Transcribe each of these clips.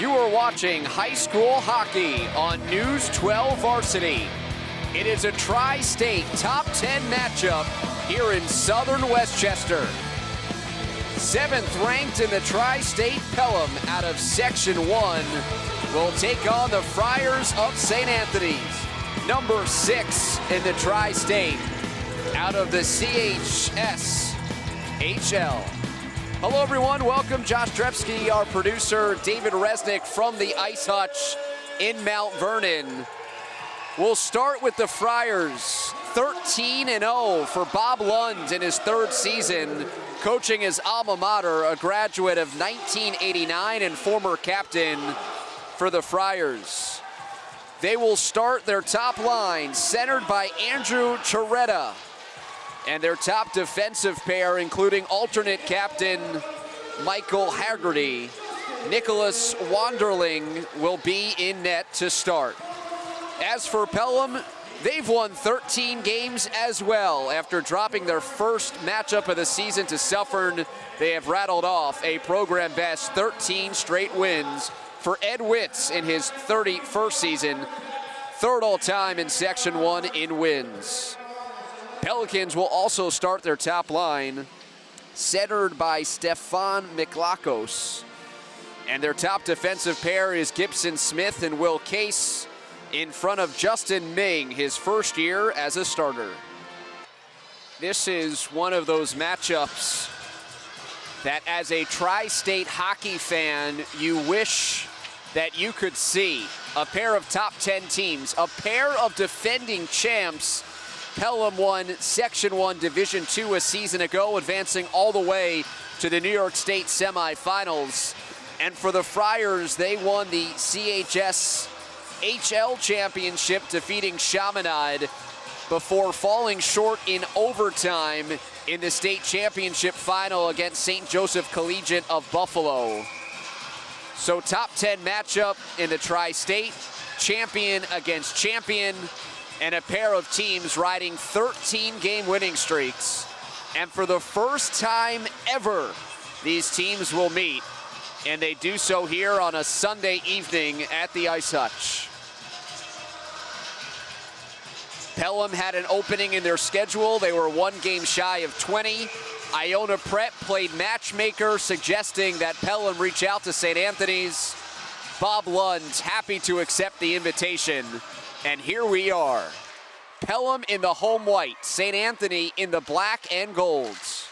You are watching high school hockey on News 12 Varsity. It is a tri-state top 10 matchup here in southern Westchester. 7th ranked in the tri-state Pelham out of Section 1 will take on the Friars of St. Anthony's. Number 6 in the tri-state out of the CHS HL. Hello everyone, welcome. Josh Drepsky, our producer, David Resnick from the Ice Hutch in Mount Vernon. We'll start with the Friars, 13-0 for Bob Lund in his 3rd season, coaching his alma mater, a graduate of 1989 and former captain for the Friars. They will start their top line, centered by Andrew Chiretta. And their top defensive pair, including alternate captain Michael Haggerty. Nicholas Wanderling will be in net to start. As for Pelham, they've won 13 games as well. After dropping their first matchup of the season to Suffern, they have rattled off a program best 13 straight wins for Ed Witz in his 31st season, 3rd all-time in Section 1 in wins. Pelicans will also start their top line, centered by Stefan Miklakos. And their top defensive pair is Gibson Smith and Will Case, in front of Justin Ming, his first year as a starter. This is one of those matchups that as a tri-state hockey fan, you wish that you could see. A pair of top 10 teams, a pair of defending champs. Pelham won Section 1 Division II a season ago, advancing all the way to the New York State semifinals. And for the Friars, they won the CHS HL Championship, defeating Chaminade before falling short in overtime in the state championship final against St. Joseph Collegiate of Buffalo. So top 10 matchup in the tri-state, champion against champion, and a pair of teams riding 13-game winning streaks. And for the first time ever, these teams will meet, and they do so here on a Sunday evening at the Ice Hutch. Pelham had an opening in their schedule. They were 1 game shy of 20. Iona Prep played matchmaker, suggesting that Pelham reach out to St. Anthony's. Bob Lund happy to accept the invitation. And here we are. Pelham in the home white, St. Anthony in the black and golds.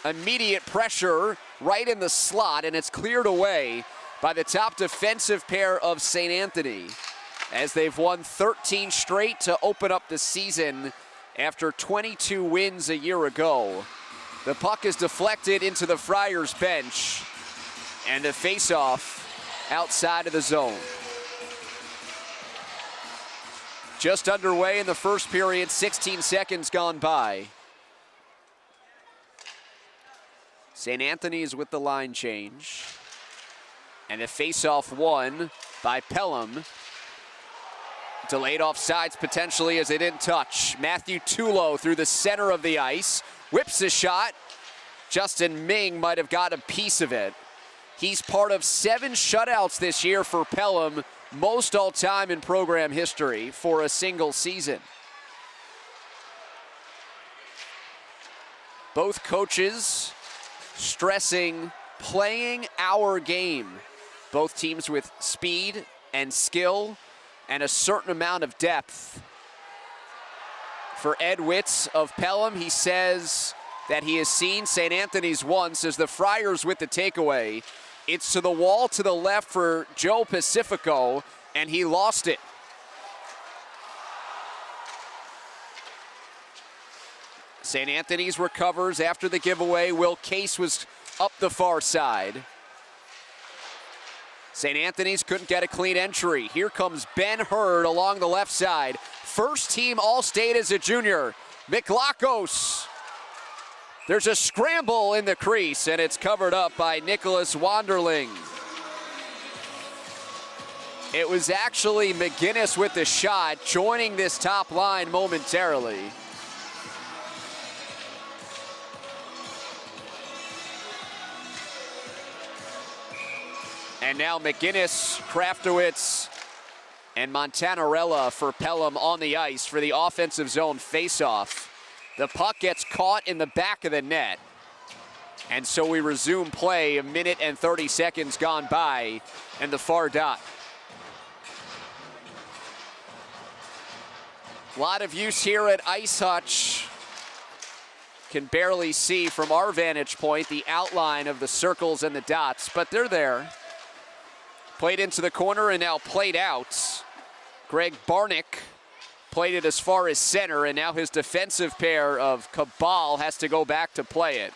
Immediate pressure right in the slot, and it's cleared away by the top defensive pair of St. Anthony, as they've won 13 straight to open up the season after 22 wins a year ago. The puck is deflected into the Friars bench, and the face-off outside of the zone. Just underway in the first period, 16 seconds gone by. St. Anthony's with the line change. And the face-off won by Pelham. Delayed offsides potentially as they didn't touch. Matthew Tulo through the center of the ice. Whips a shot. Justin Ming might have got a piece of it. He's part of 7 shutouts this year for Pelham, most all-time in program history for a single season. Both coaches stressing playing our game. Both teams with speed and skill and a certain amount of depth. For Ed Witz of Pelham, he says that he has seen St. Anthony's once as the Friars with the takeaway. It's to the wall to the left for Joe Pacifico, and he lost it. St. Anthony's recovers after the giveaway. Will Case was up the far side. St. Anthony's couldn't get a clean entry. Here comes Ben Hurd along the left side. First team All-State as a junior. Miklakos. There's a scramble in the crease, and it's covered up by Nicholas Wanderling. It was actually McGinnis with the shot, joining this top line momentarily. And now McGinnis, Kraftowitz, and Montanarella for Pelham on the ice for the offensive zone faceoff. The puck gets caught in the back of the net. And so we resume play, a minute and 30 seconds gone by, and the far dot. A lot of use here at Ice Hutch. Can barely see from our vantage point the outline of the circles and the dots, but they're there. Played into the corner and now played out. Greg Barnick played it as far as center, and now his defensive pair of Cabal has to go back to play it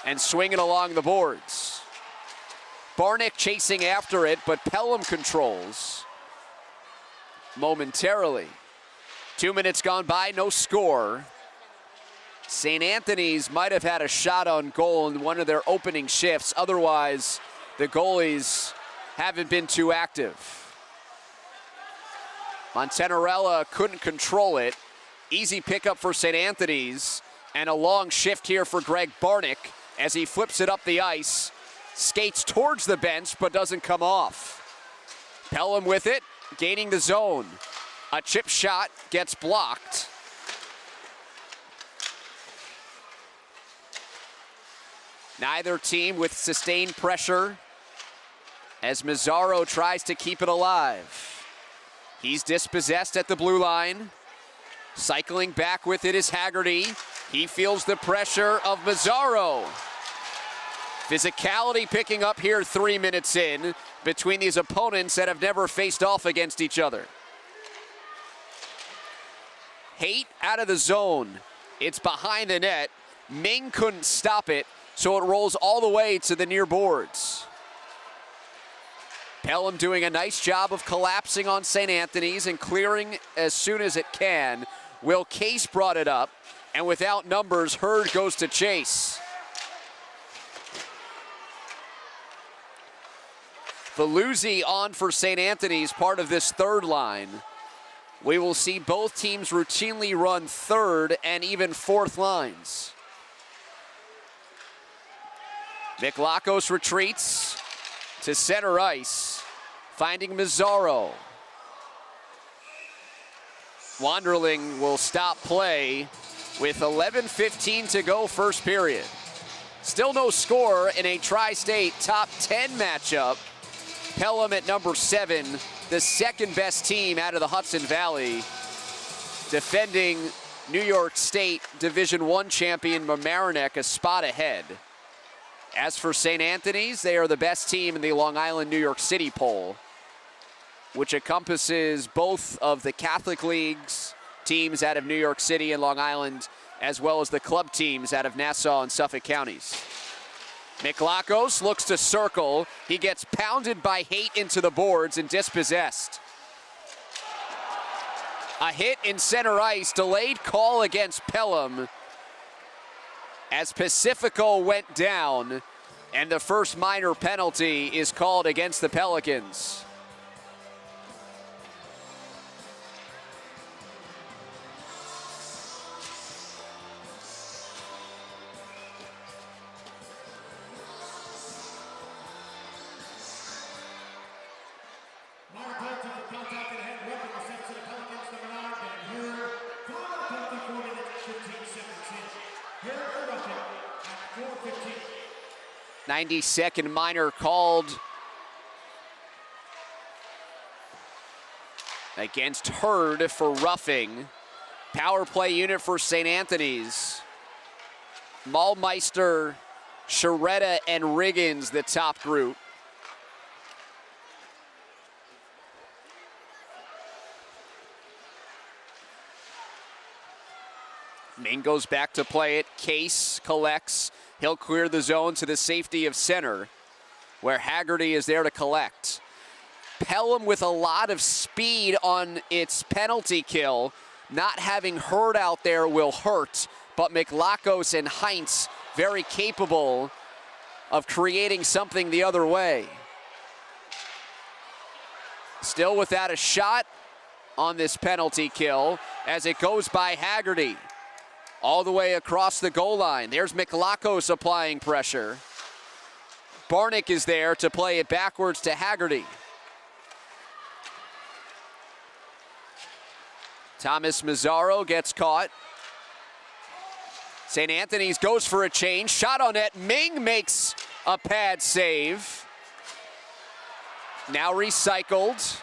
and swing it along the boards. Barnick chasing after it, but Pelham controls momentarily. 2 minutes gone by, no score. St. Anthony's might have had a shot on goal in one of their opening shifts. Otherwise, the goalies haven't been too active. Montanarella couldn't control it. Easy pickup for St. Anthony's, and a long shift here for Greg Barnick as he flips it up the ice, skates towards the bench, but doesn't come off. Pelham with it, gaining the zone. A chip shot gets blocked. Neither team with sustained pressure as Mazzaro tries to keep it alive. He's dispossessed at the blue line. Cycling back with it is Haggerty. He feels the pressure of Mazzaro. Physicality picking up here 3 minutes in between these opponents that have never faced off against each other. Haight out of the zone. It's behind the net. Ming couldn't stop it, so it rolls all the way to the near boards. Pelham doing a nice job of collapsing on St. Anthony's and clearing as soon as it can. Will Case brought it up, and without numbers, Hurd goes to chase. Veluzzi on for St. Anthony's, part of this third line. We will see both teams routinely run third and even fourth lines. Miklakos retreats to center ice, finding Mazzaro. Wanderling will stop play with 11:15 to go first period. Still no score in a Tri-State top 10 matchup. Pelham at number 7, the second best team out of the Hudson Valley, defending New York State Division I champion Mamaroneck a spot ahead. As for St. Anthony's, they are the best team in the Long Island, New York City poll, which encompasses both of the Catholic League's teams out of New York City and Long Island, as well as the club teams out of Nassau and Suffolk counties. Miklakos looks to circle. He gets pounded by Haight into the boards and dispossessed. A hit in center ice, delayed call against Pelham as Pacifico went down, and the first minor penalty is called against the Pelicans. .92 minor called against Hurd for roughing. Power play unit for St. Anthony's. Malmeister, Sharetta, and Riggins, the top group. Ming goes back to play it. Case collects. He'll clear the zone to the safety of center, where Haggerty is there to collect. Pelham with a lot of speed on its penalty kill. Not having Hurd out there will hurt, but Miklakos and Heinz very capable of creating something the other way. Still without a shot on this penalty kill as it goes by Haggerty. All the way across the goal line. There's Miklakos applying pressure. Barnick is there to play it backwards to Haggerty. Thomas Mazzaro gets caught. St. Anthony's goes for a change. Shot on net. Ming makes a pad save. Now recycled.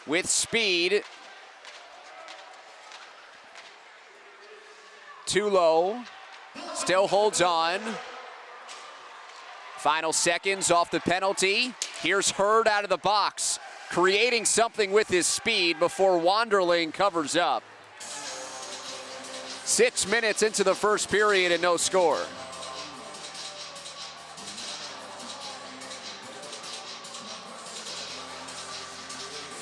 With speed. Too low. Still holds on. Final seconds off the penalty. Here's Hurd out of the box, creating something with his speed before Wanderling covers up. 6 minutes into the first period and no score.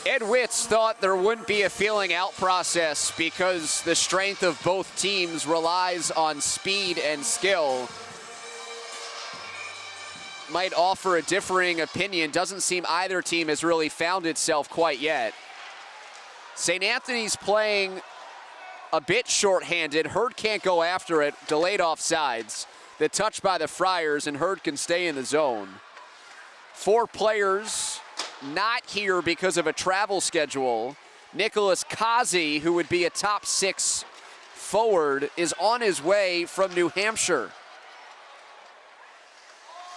Ed Witz thought there wouldn't be a feeling out process because the strength of both teams relies on speed and skill. Might offer a differing opinion. Doesn't seem either team has really found itself quite yet. St. Anthony's playing a bit shorthanded. Hurd can't go after it. Delayed offsides. The touch by the Friars, and Hurd can stay in the zone. 4 players not here because of a travel schedule. Nicholas Kazi, who would be a top 6 forward, is on his way from New Hampshire.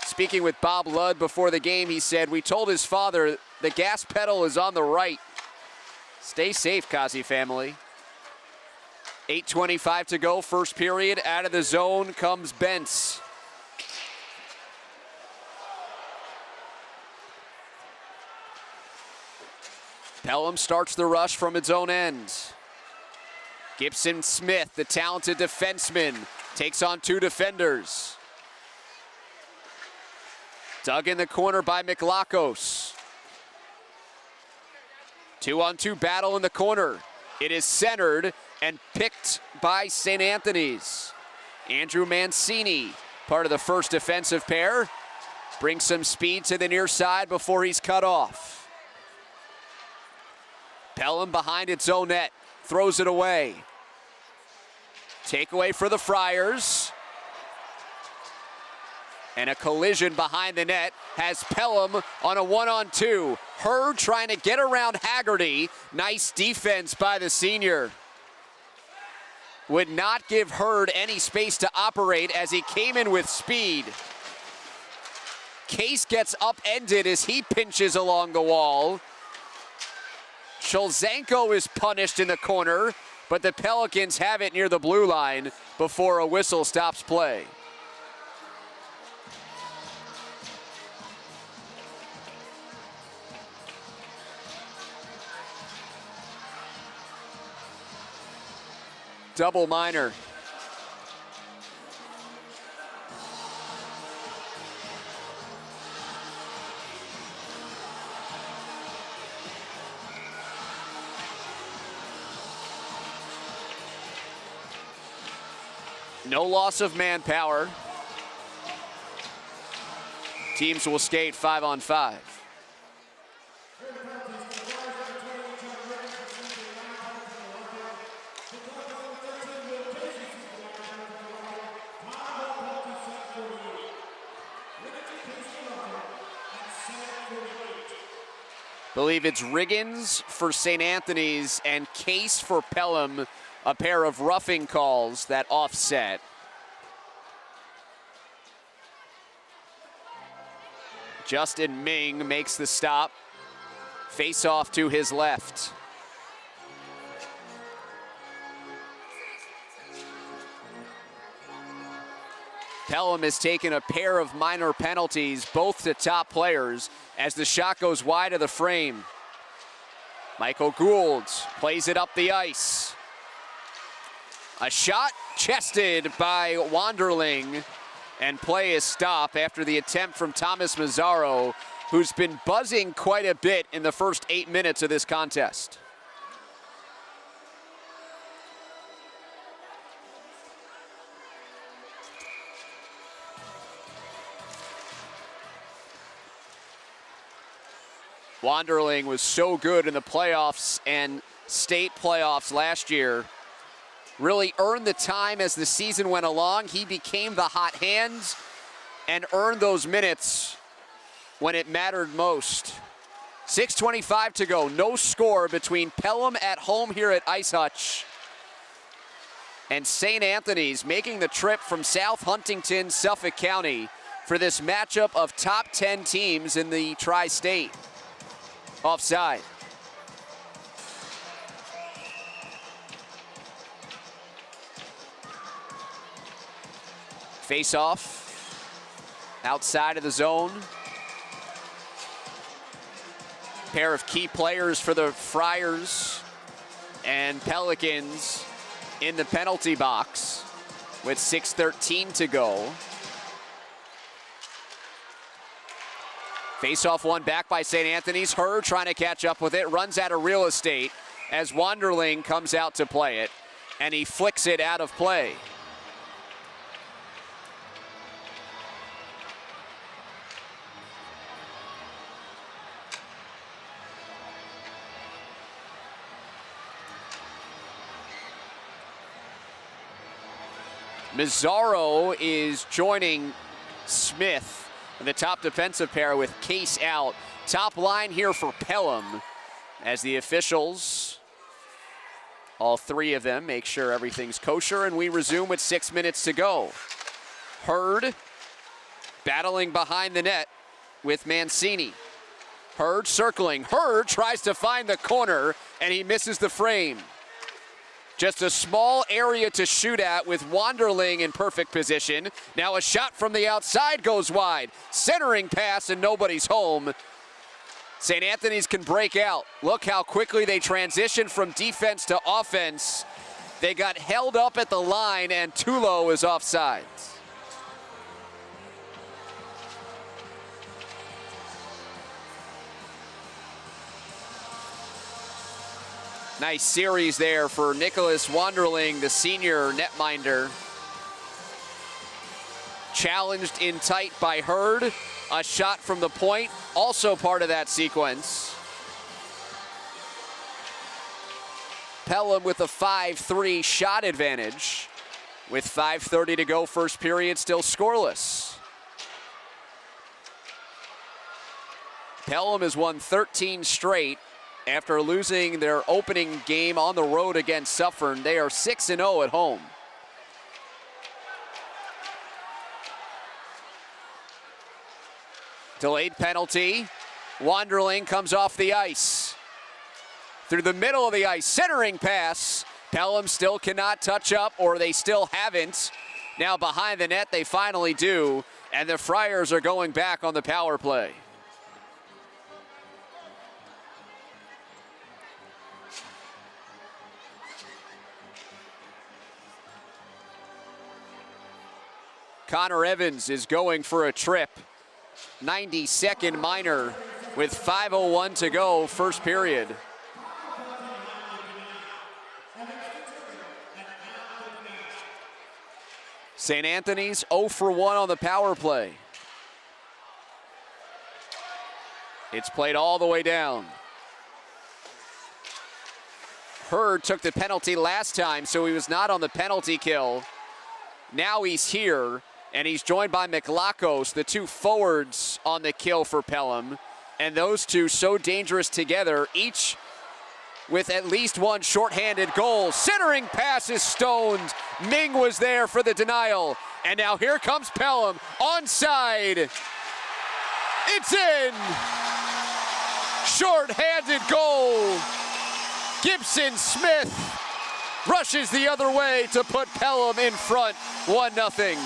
Speaking with Bob Ludd before the game, he said, "We told his father the gas pedal is on the right." Stay safe, Kazi family. 8:25 to go, first period. Out of the zone comes Bentz. Pelham starts the rush from its own end. Gibson Smith, the talented defenseman, takes on 2 defenders. Dug in the corner by McLachos. 2-on-2 battle in the corner. It is centered and picked by St. Anthony's. Andrew Mancini, part of the first defensive pair, brings some speed to the near side before he's cut off. Pelham behind its own net, throws it away. Takeaway for the Friars. And a collision behind the net has Pelham on a 1-on-2. Hurd trying to get around Haggerty. Nice defense by the senior. Would not give Hurd any space to operate as he came in with speed. Case gets upended as he pinches along the wall. Sholzenko is punished in the corner, but the Pelicans have it near the blue line before a whistle stops play. Double minor. No loss of manpower. Teams will skate 5-on-5. Believe it's Riggins for St. Anthony's and Case for Pelham, a pair of roughing calls that offset. Justin Ming makes the stop. Face off to his left. Pelham has taken a pair of minor penalties, both to top players, as the shot goes wide of the frame. Michael Gould plays it up the ice. A shot chested by Wanderling, and play is stopped after the attempt from Thomas Mazzaro, who's been buzzing quite a bit in the first 8 minutes of this contest. Wanderling was so good in the playoffs and state playoffs last year. Really earned the time as the season went along. He became the hot hand. and earned those minutes when it mattered most. 6:25 to go, no score between Pelham at home here at Ice Hutch and St. Anthony's making the trip from South Huntington, Suffolk County for this matchup of top 10 teams in the Tri-State. Offside. Face off, outside of the zone. Pair of key players for the Friars and Pelicans in the penalty box with 6:13 to go. Face off one back by St. Anthony's. Hurd trying to catch up with it, runs out of real estate as Wanderling comes out to play it, and he flicks it out of play. Mazzaro is joining Smith in the top defensive pair with Case out. Top line here for Pelham as the officials, all three of them, make sure everything's kosher, and we resume with 6 minutes to go. Hurd battling behind the net with Mancini. Hurd circling. Hurd tries to find the corner, and he misses the frame. Just a small area to shoot at with Wanderling in perfect position. Now a shot from the outside goes wide. Centering pass and nobody's home. St. Anthony's can break out. Look how quickly they transition from defense to offense. They got held up at the line and Tulo is offside. Nice series there for Nicholas Wanderling, the senior netminder. Challenged in tight by Hurd. A shot from the point, also part of that sequence. Pelham with a 5-3 shot advantage. With 5:30 to go, first period still scoreless. Pelham has won 13 straight. After losing their opening game on the road against Suffern, they are 6-0 at home. Delayed penalty. Wanderling comes off the ice. Through the middle of the ice, centering pass. Pelham still cannot touch up, or they still haven't. Now behind the net, they finally do, and the Friars are going back on the power play. Connor Evans is going for a trip. 92nd minor with 5:01 to go, first period. St. Anthony's 0 for 1 on the power play. It's played all the way down. Hurd took the penalty last time, so he was not on the penalty kill. Now he's here. And he's joined by McLachos, the two forwards on the kill for Pelham. And those two so dangerous together, each with at least one shorthanded goal. Centering pass is stoned. Ming was there for the denial. And now here comes Pelham, onside. It's in. Shorthanded goal. Gibson Smith rushes the other way to put Pelham in front, 1-0.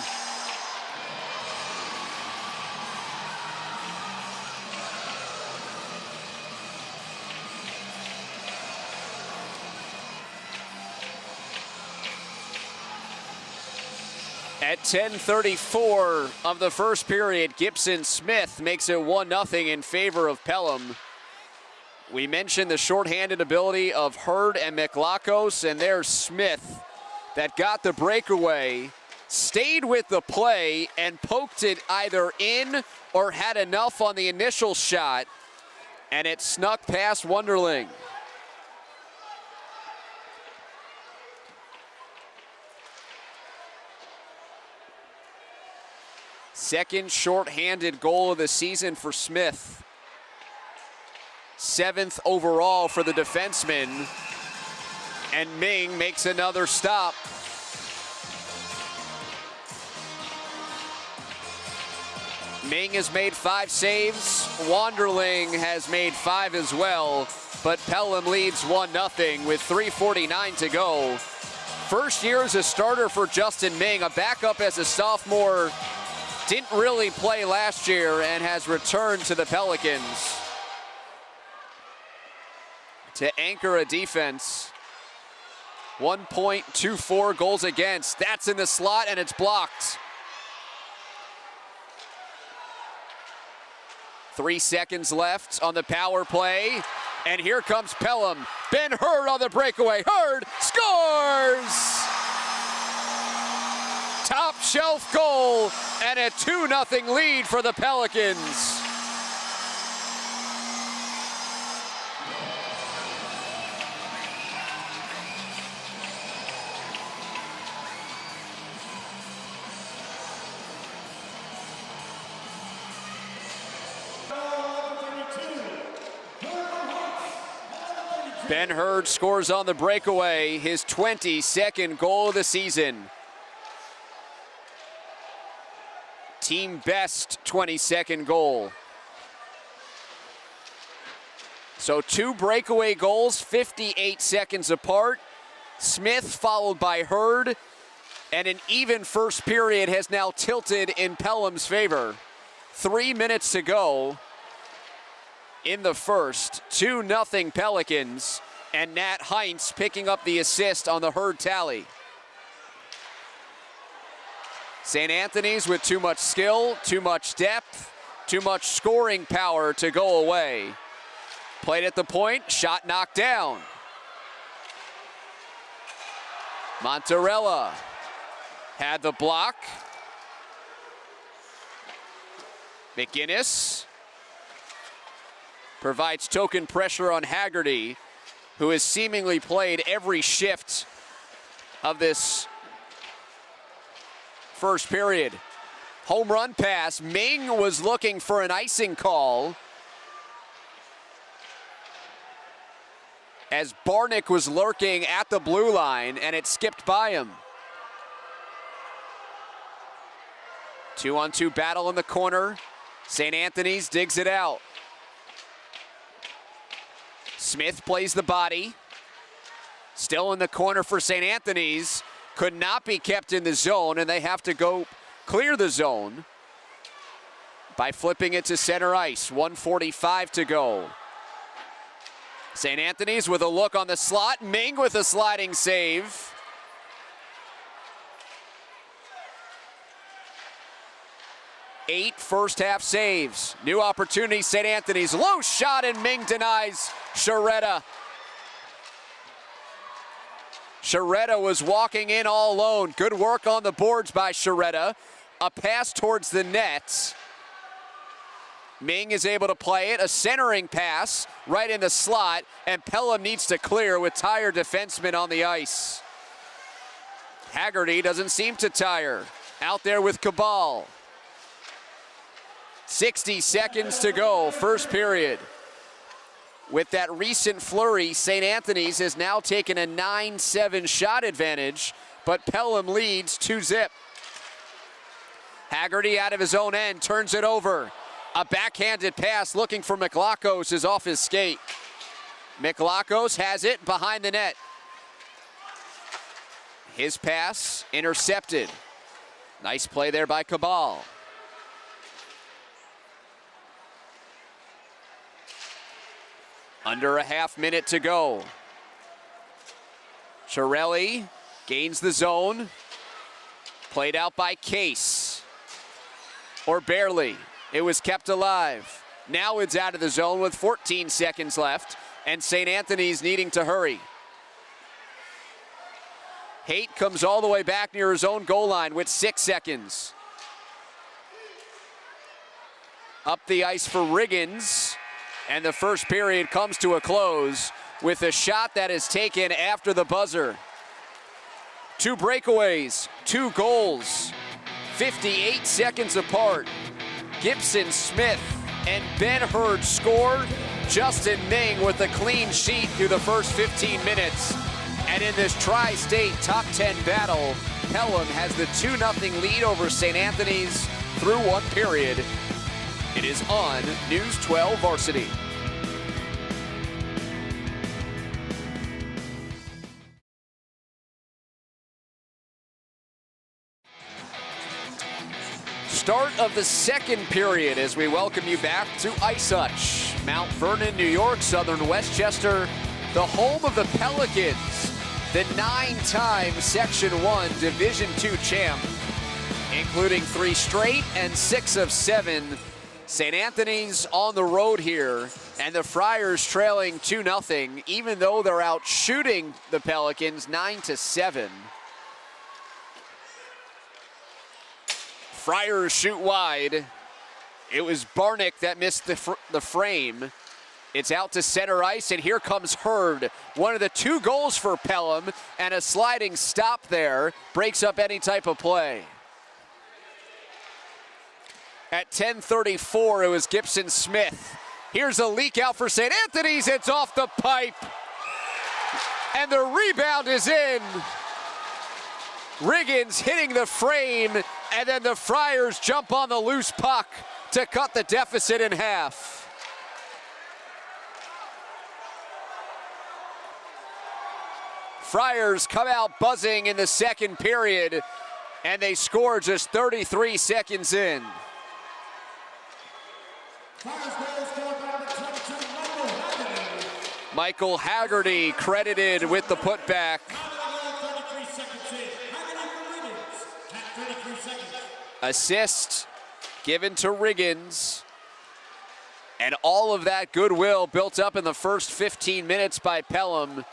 At 10:34 of the first period, Gibson Smith makes it 1-0 in favor of Pelham. We mentioned the shorthanded ability of Hurd and McLachos, and there's Smith that got the breakaway, stayed with the play, and poked it either in or had enough on the initial shot, and it snuck past Wanderling. Second shorthanded goal of the season for Smith. 7th overall for the defenseman. And Ming makes another stop. Ming has made 5 saves. Wanderling has made 5 as well. But Pelham leads 1-0 with 3:49 to go. First year as a starter for Justin Ming, a backup as a sophomore. Didn't really play last year and has returned to the Pelicans to anchor a defense. 1.24 goals against. That's in the slot and it's blocked. 3 seconds left on the power play. And here comes Pelham. Ben Hurd on the breakaway. Hurd scores! Top shelf goal and a 2-0 lead for the Pelicans. Ben Hurd scores on the breakaway, his 22nd goal of the season. Team best 22nd goal. So 2 breakaway goals, 58 seconds apart. Smith followed by Hurd, and an even first period has now tilted in Pelham's favor. 3 minutes to go in the first. 2-0 Pelicans, and Nat Heinz picking up the assist on the Hurd tally. St. Anthony's with too much skill, too much depth, too much scoring power to go away. Played at the point, shot knocked down. Monterella had the block. McGinnis provides token pressure on Haggerty, who has seemingly played every shift of this first period. Home run pass. Ming was looking for an icing call as Barnick was lurking at the blue line, and it skipped by him. 2-on-2 battle in the corner. St. Anthony's digs it out. Smith plays the body. Still in the corner for St. Anthony's. Could not be kept in the zone, and they have to go clear the zone by flipping it to center ice. 1:45 to go. St. Anthony's with a look on the slot. Ming with a sliding save. Eight first half saves. New opportunity, St. Anthony's. Low shot, and Ming denies Sharetta. Sharetta was walking in all alone. Good work on the boards by Sharetta. A pass towards the net. Ming is able to play it. A centering pass right in the slot, and Pelham needs to clear with tired defensemen on the ice. Haggerty doesn't seem to tire. Out there with Cabal. 60 seconds to go, first period. With that recent flurry, St. Anthony's has now taken a 9-7 shot advantage, but Pelham leads 2-0. Haggerty out of his own end, turns it over. A backhanded pass looking for McLachos is off his skate. McLachos has it behind the net. His pass intercepted. Nice play there by Cabal. Under a half minute to go. Chiarelli gains the zone. Played out by Case. Or barely. It was kept alive. Now it's out of the zone with 14 seconds left, and St. Anthony's needing to hurry. Haight comes all the way back near his own goal line with 6 seconds. Up the ice for Riggins. And the first period comes to a close with a shot that is taken after the buzzer. 2 breakaways, 2 goals 58 seconds apart. Gibson Smith and Ben Hurd score. Justin Ming with a clean sheet through the first 15 minutes. And in this tri-state top 10 battle, Pelham has the 2-0 lead over St. Anthony's through one period. It is on News 12 Varsity. Start of the second period as we welcome you back to Ice Hutch, Mount Vernon, New York, Southern Westchester, the home of the Pelicans, the 9-time Section 1 Division II champ, including 3 straight and 6 of 7. St. Anthony's on the road here, and the Friars trailing 2-0, even though they're out shooting the Pelicans 9-7. Friars shoot wide. It was Barnick that missed the frame. It's out to center ice, and here comes Hurd. One of the 2 goals for Pelham, and a sliding stop there breaks up any type of play. At 10:34, it was Gibson Smith. Here's a leak out for St. Anthony's. It's off the pipe, and the rebound is in. Riggins hitting the frame, and then the Friars jump on the loose puck to cut the deficit in half. Friars come out buzzing in the second period, and they score just 33 seconds in. Michael Haggerty credited with the putback. Assist given to Riggins. And all of that goodwill built up in the first 15 minutes by Pelham,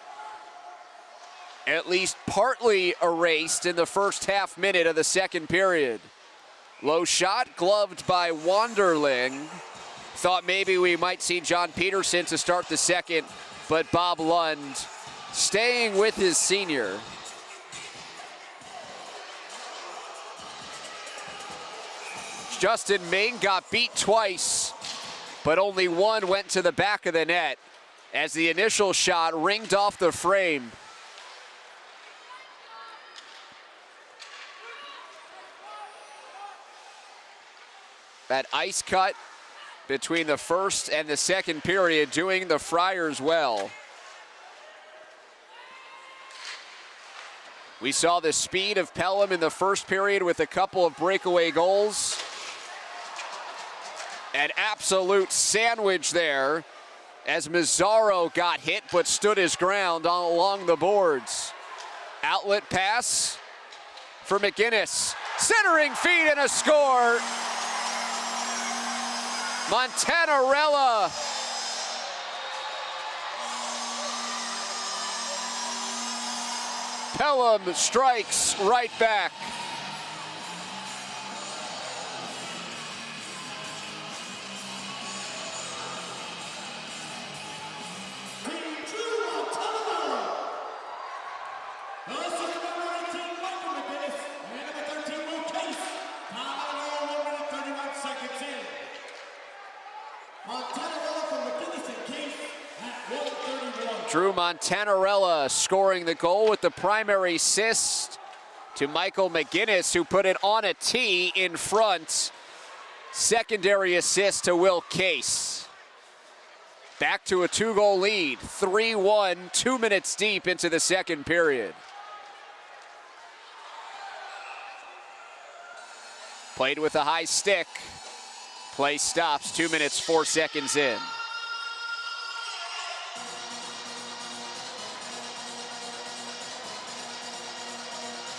at least partly erased in the first half minute of the second period. Low shot, gloved by Wanderling. Thought maybe we might see John Peterson to start the second, but Bob Lund staying with his senior. Justin Ming got beat twice, but only one went to the back of the net as the initial shot ringed off the frame. That ice cut between the first and the second period doing the Friars well. We saw the speed of Pelham in the first period with a couple of breakaway goals. An absolute sandwich there as Mazzaro got hit but stood his ground along the boards. Outlet pass for McGinnis. Centering feed and a score. Montanarella. Pelham strikes right back. Drew Montanarella scoring the goal with the primary assist to Michael McGinnis, who put it on a tee in front. Secondary assist to Will Case. Back to a 2-goal lead, 3-1, 2 minutes deep into the second period. Played with a high stick. Play stops 2 minutes, 4 seconds in.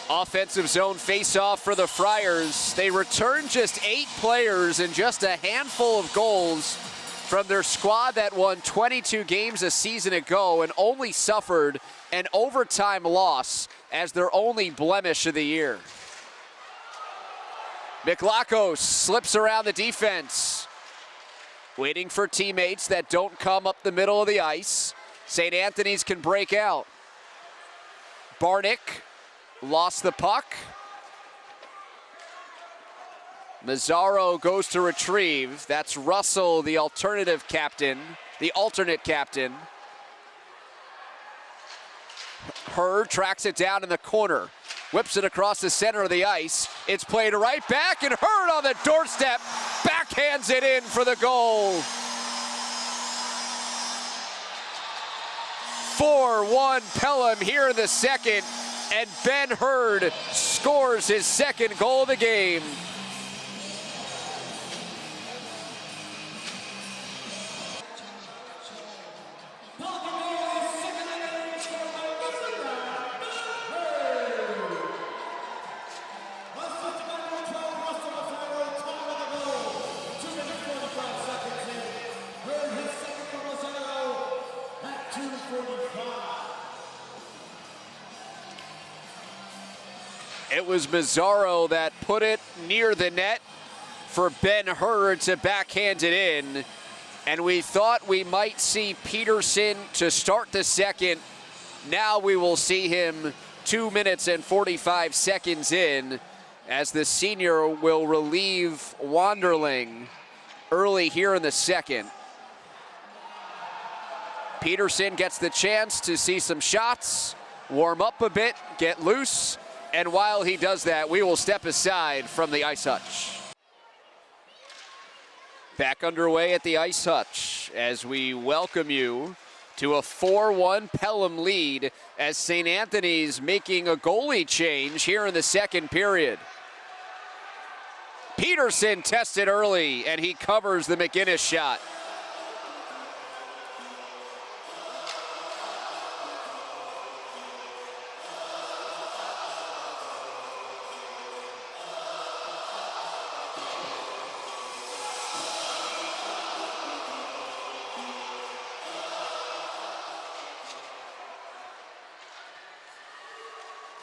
Offensive zone face-off for the Friars. They return just 8 players and just a handful of goals from their squad that won 22 games a season ago and only suffered an overtime loss as their only blemish of the year. Miklakos slips around the defense, waiting for teammates that don't come up the middle of the ice. St. Anthony's can break out. Barnick lost the puck. Mazzaro goes to retrieve. That's Russell, the alternate captain. Hurd tracks it down in the corner. Whips it across the center of the ice. It's played right back, and Hurd on the doorstep backhands it in for the goal. 4-1 Pelham here in the second, and Ben Hurd scores his second goal of the game. It was Mazzaro that put it near the net for Ben Hurd to backhand it in. And we thought we might see Peterson to start the second. Now we will see him 2 minutes and 45 seconds in as the senior will relieve Wanderling early here in the second. Peterson gets the chance to see some shots, warm up a bit, get loose. And while he does that, we will step aside from the Ice Hutch. Back underway at the Ice Hutch as we welcome you to a 4-1 Pelham lead as St. Anthony's making a goalie change here in the second period. Peterson tested early, and he covers the McGinnis shot.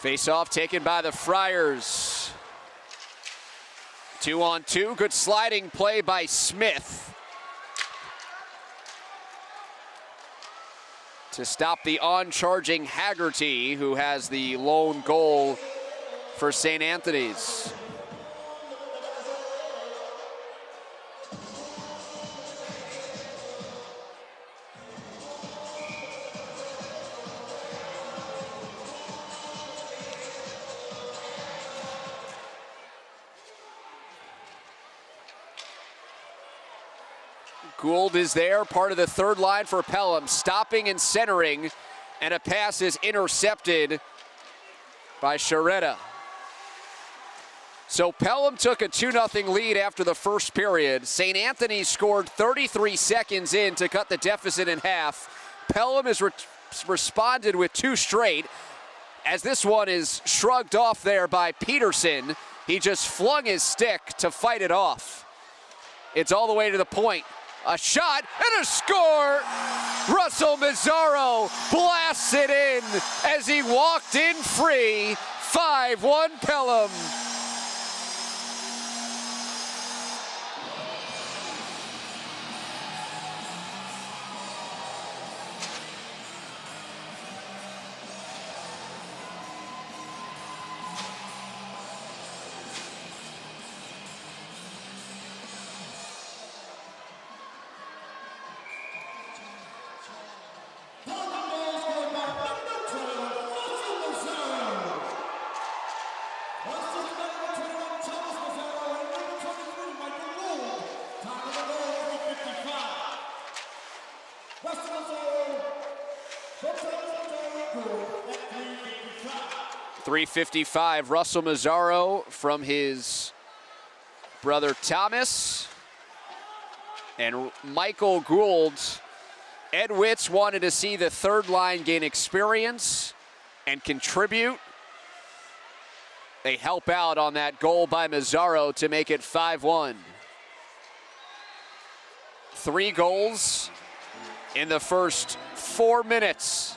Face-off taken by the Friars. 2-on-2, good sliding play by Smith to stop the on-charging Haggerty, who has the lone goal for St. Anthony's. Gould is there, part of the third line for Pelham, stopping and centering, and a pass is intercepted by Sharetta. So Pelham took a 2-0 lead after the first period. St. Anthony scored 33 seconds in to cut the deficit in half. Pelham has responded with 2 straight, as this one is shrugged off there by Peterson. He just flung his stick to fight it off. It's all the way to the point. A shot and a score! Russell Mazzaro blasts it in as he walked in free. 5-1 Pelham. .355, Russell Mazzaro from his brother Thomas. And Michael Gould. Ed Witz wanted to see the third line gain experience and contribute. They help out on that goal by Mazzaro to make it 5-1. 3 goals in the first 4 minutes.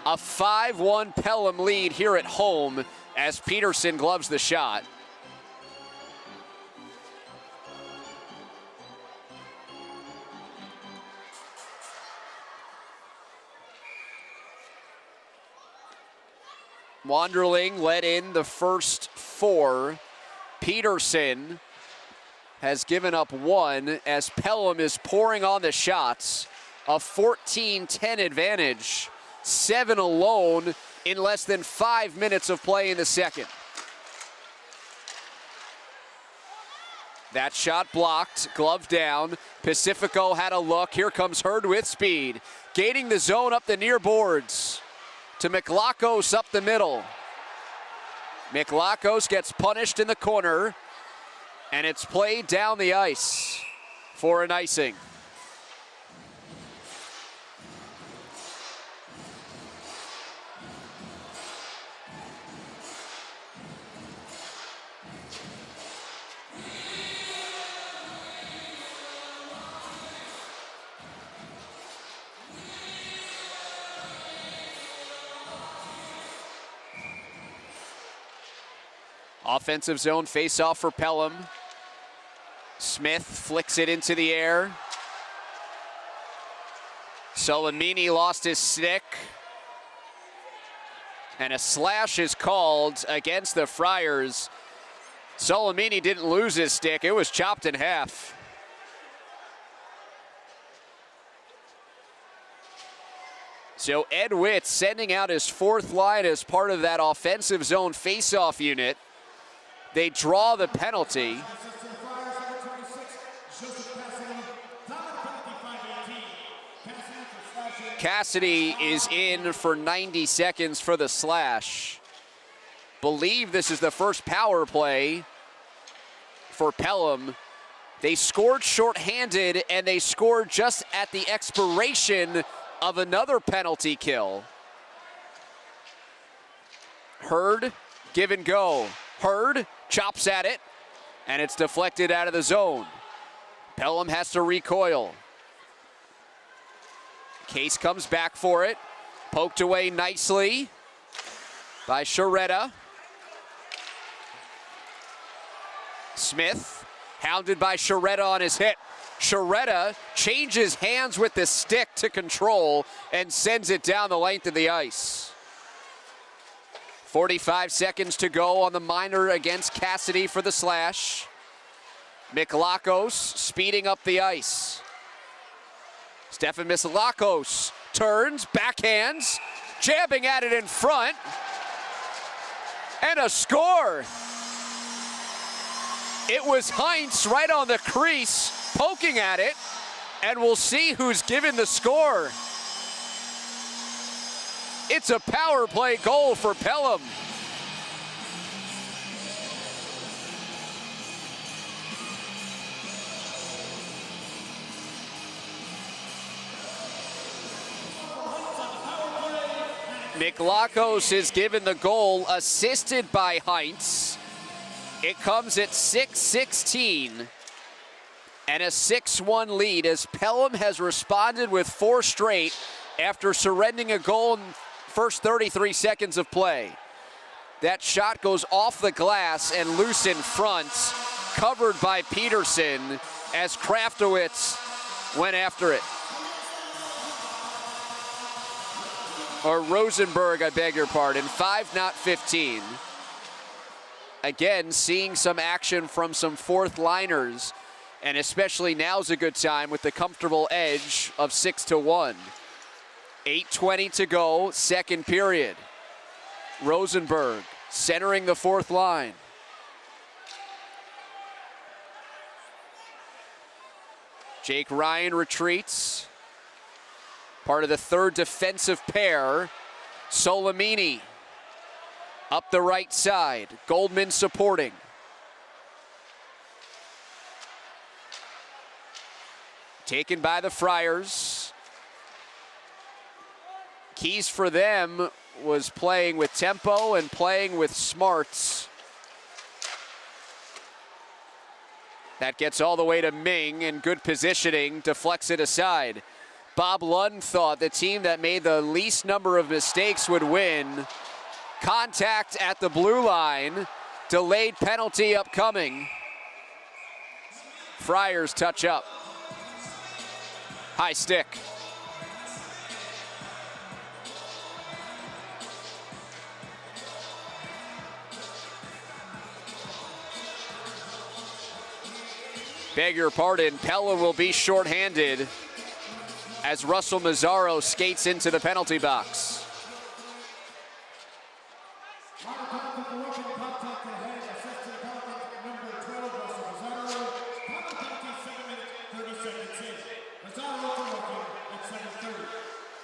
A 5-1 Pelham lead here at home as Peterson gloves the shot. Wanderling led in the first 4. Peterson has given up one as Pelham is pouring on the shots. A 14-10 advantage, 7 alone in less than 5 minutes of play in the second. That shot blocked, glove down. Pacifico had a look. Here comes Hurd with speed. Gaining the zone up the near boards to Miklakos up the middle. Miklakos gets punished in the corner, and it's played down the ice for an icing. Offensive zone face-off for Pelham. Smith flicks it into the air. Solimene lost his stick. And a slash is called against the Friars. Solimene didn't lose his stick. It was chopped in half. So Ed Witt sending out his fourth line as part of that offensive zone face-off unit. They draw the penalty. Cassidy is in for 90 seconds for the slash. Believe this is the first power play for Pelham. They scored shorthanded, and they scored just at the expiration of another penalty kill. Hurd, give and go. Hurd chops at it, and it's deflected out of the zone. Pelham has to recoil. Case comes back for it. Poked away nicely by Sciaretta. Smith, hounded by Sciaretta on his hit. Sciaretta changes hands with the stick to control and sends it down the length of the ice. 45 seconds to go on the minor against Cassidy for the slash. Miklakos speeding up the ice. Stefan Miklakos turns, backhands, jabbing at it in front, and a score. It was Heinz right on the crease, poking at it, and we'll see who's given the score. It's a power play goal for Pelham. Miklakos is given the goal, assisted by Heinz. It comes at 6:16 and a 6-1 lead as Pelham has responded with 4 straight after surrendering a goal in the first 33 seconds of play. That shot goes off the glass and loose in front, covered by Peterson as Kraftowitz went after it. Or Rosenberg, I beg your pardon. 5, not 15. Again, seeing some action from some fourth liners, and especially now's a good time with the comfortable edge of 6-1. 8:20 to go, second period. Rosenberg centering the fourth line. Jake Ryan retreats. Part of the third defensive pair. Solimene up the right side. Goldman supporting. Taken by the Friars. Keys for them was playing with tempo and playing with smarts. That gets all the way to Ming, and good positioning deflects it aside. Bob Lund thought the team that made the least number of mistakes would win. Contact at the blue line. Delayed penalty upcoming. Friars touch up. High stick. Beg your pardon, Pelham will be shorthanded as Russell Mazzaro skates into the penalty box.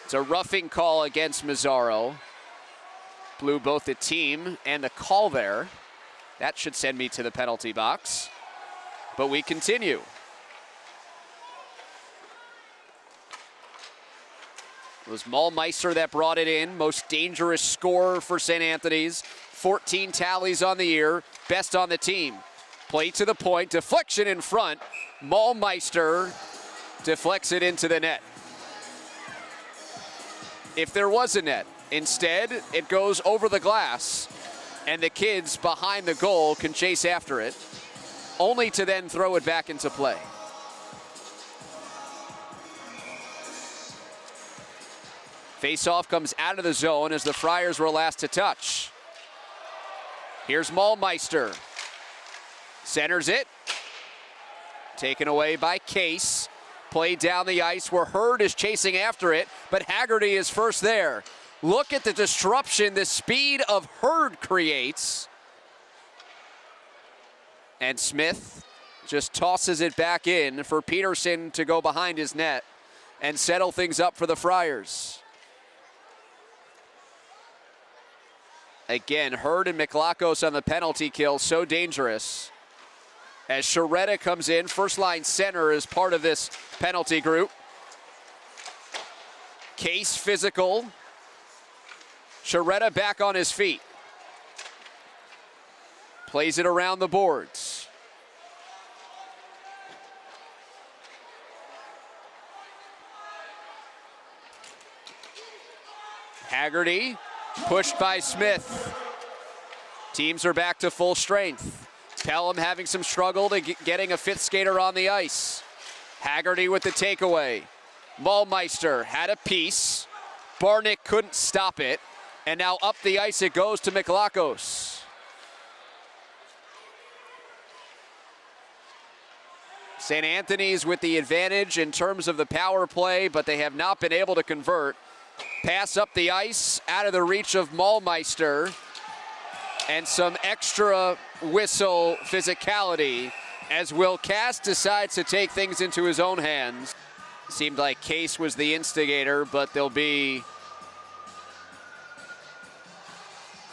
It's a roughing call against Mazzaro. Blew both the team and the call there. That should send me to the penalty box. But we continue. It was Maulmeister that brought it in. Most dangerous scorer for St. Anthony's. 14 tallies on the year. Best on the team. Play to the point. Deflection in front. Maulmeister deflects it into the net. If there was a net. Instead, it goes over the glass, and the kids behind the goal can chase after it, only to then throw it back into play. Face-off comes out of the zone as the Friars were last to touch. Here's Maulmeister. Centers it. Taken away by Case. Played down the ice where Hurd is chasing after it, but Haggerty is first there. Look at the disruption the speed of Hurd creates. And Smith just tosses it back in for Peterson to go behind his net and settle things up for the Friars. Again, Hurd and McLachos on the penalty kill, so dangerous. As Sharetta comes in, first line center is part of this penalty group. Case physical. Sharetta back on his feet. Plays it around the boards. Haggerty, pushed by Smith. Teams are back to full strength. Pelham having some struggle to getting a fifth skater on the ice. Haggerty with the takeaway. Maulmeister had a piece. Barnick couldn't stop it. And now up the ice it goes to McLachos. St. Anthony's with the advantage in terms of the power play, but they have not been able to convert. Pass up the ice, out of the reach of Maulmeister. And some extra whistle physicality as Will Cass decides to take things into his own hands. Seemed like Case was the instigator, but there'll be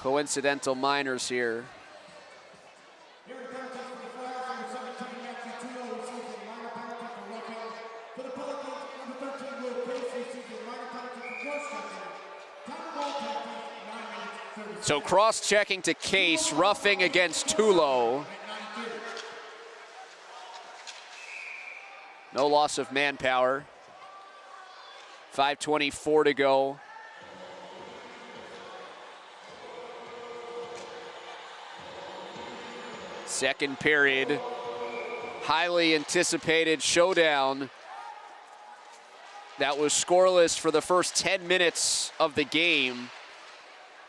coincidental minors here. So cross-checking to Case, roughing against Tulo. No loss of manpower. 5:24 to go. Second period. Highly anticipated showdown that was scoreless for the first 10 minutes of the game.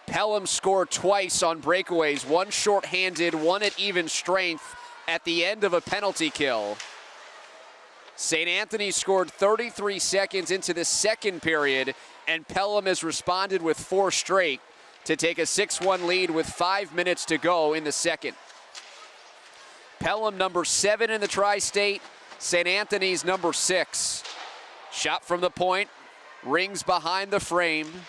Pelham scored twice on breakaways, one shorthanded, one at even strength at the end of a penalty kill. St. Anthony scored 33 seconds into the second period, and Pelham has responded with 4 straight to take a 6-1 lead with 5 minutes to go in the second. Pelham number 7 in the tri-state, St. Anthony's number 6. Shot from the point, rings behind the frame.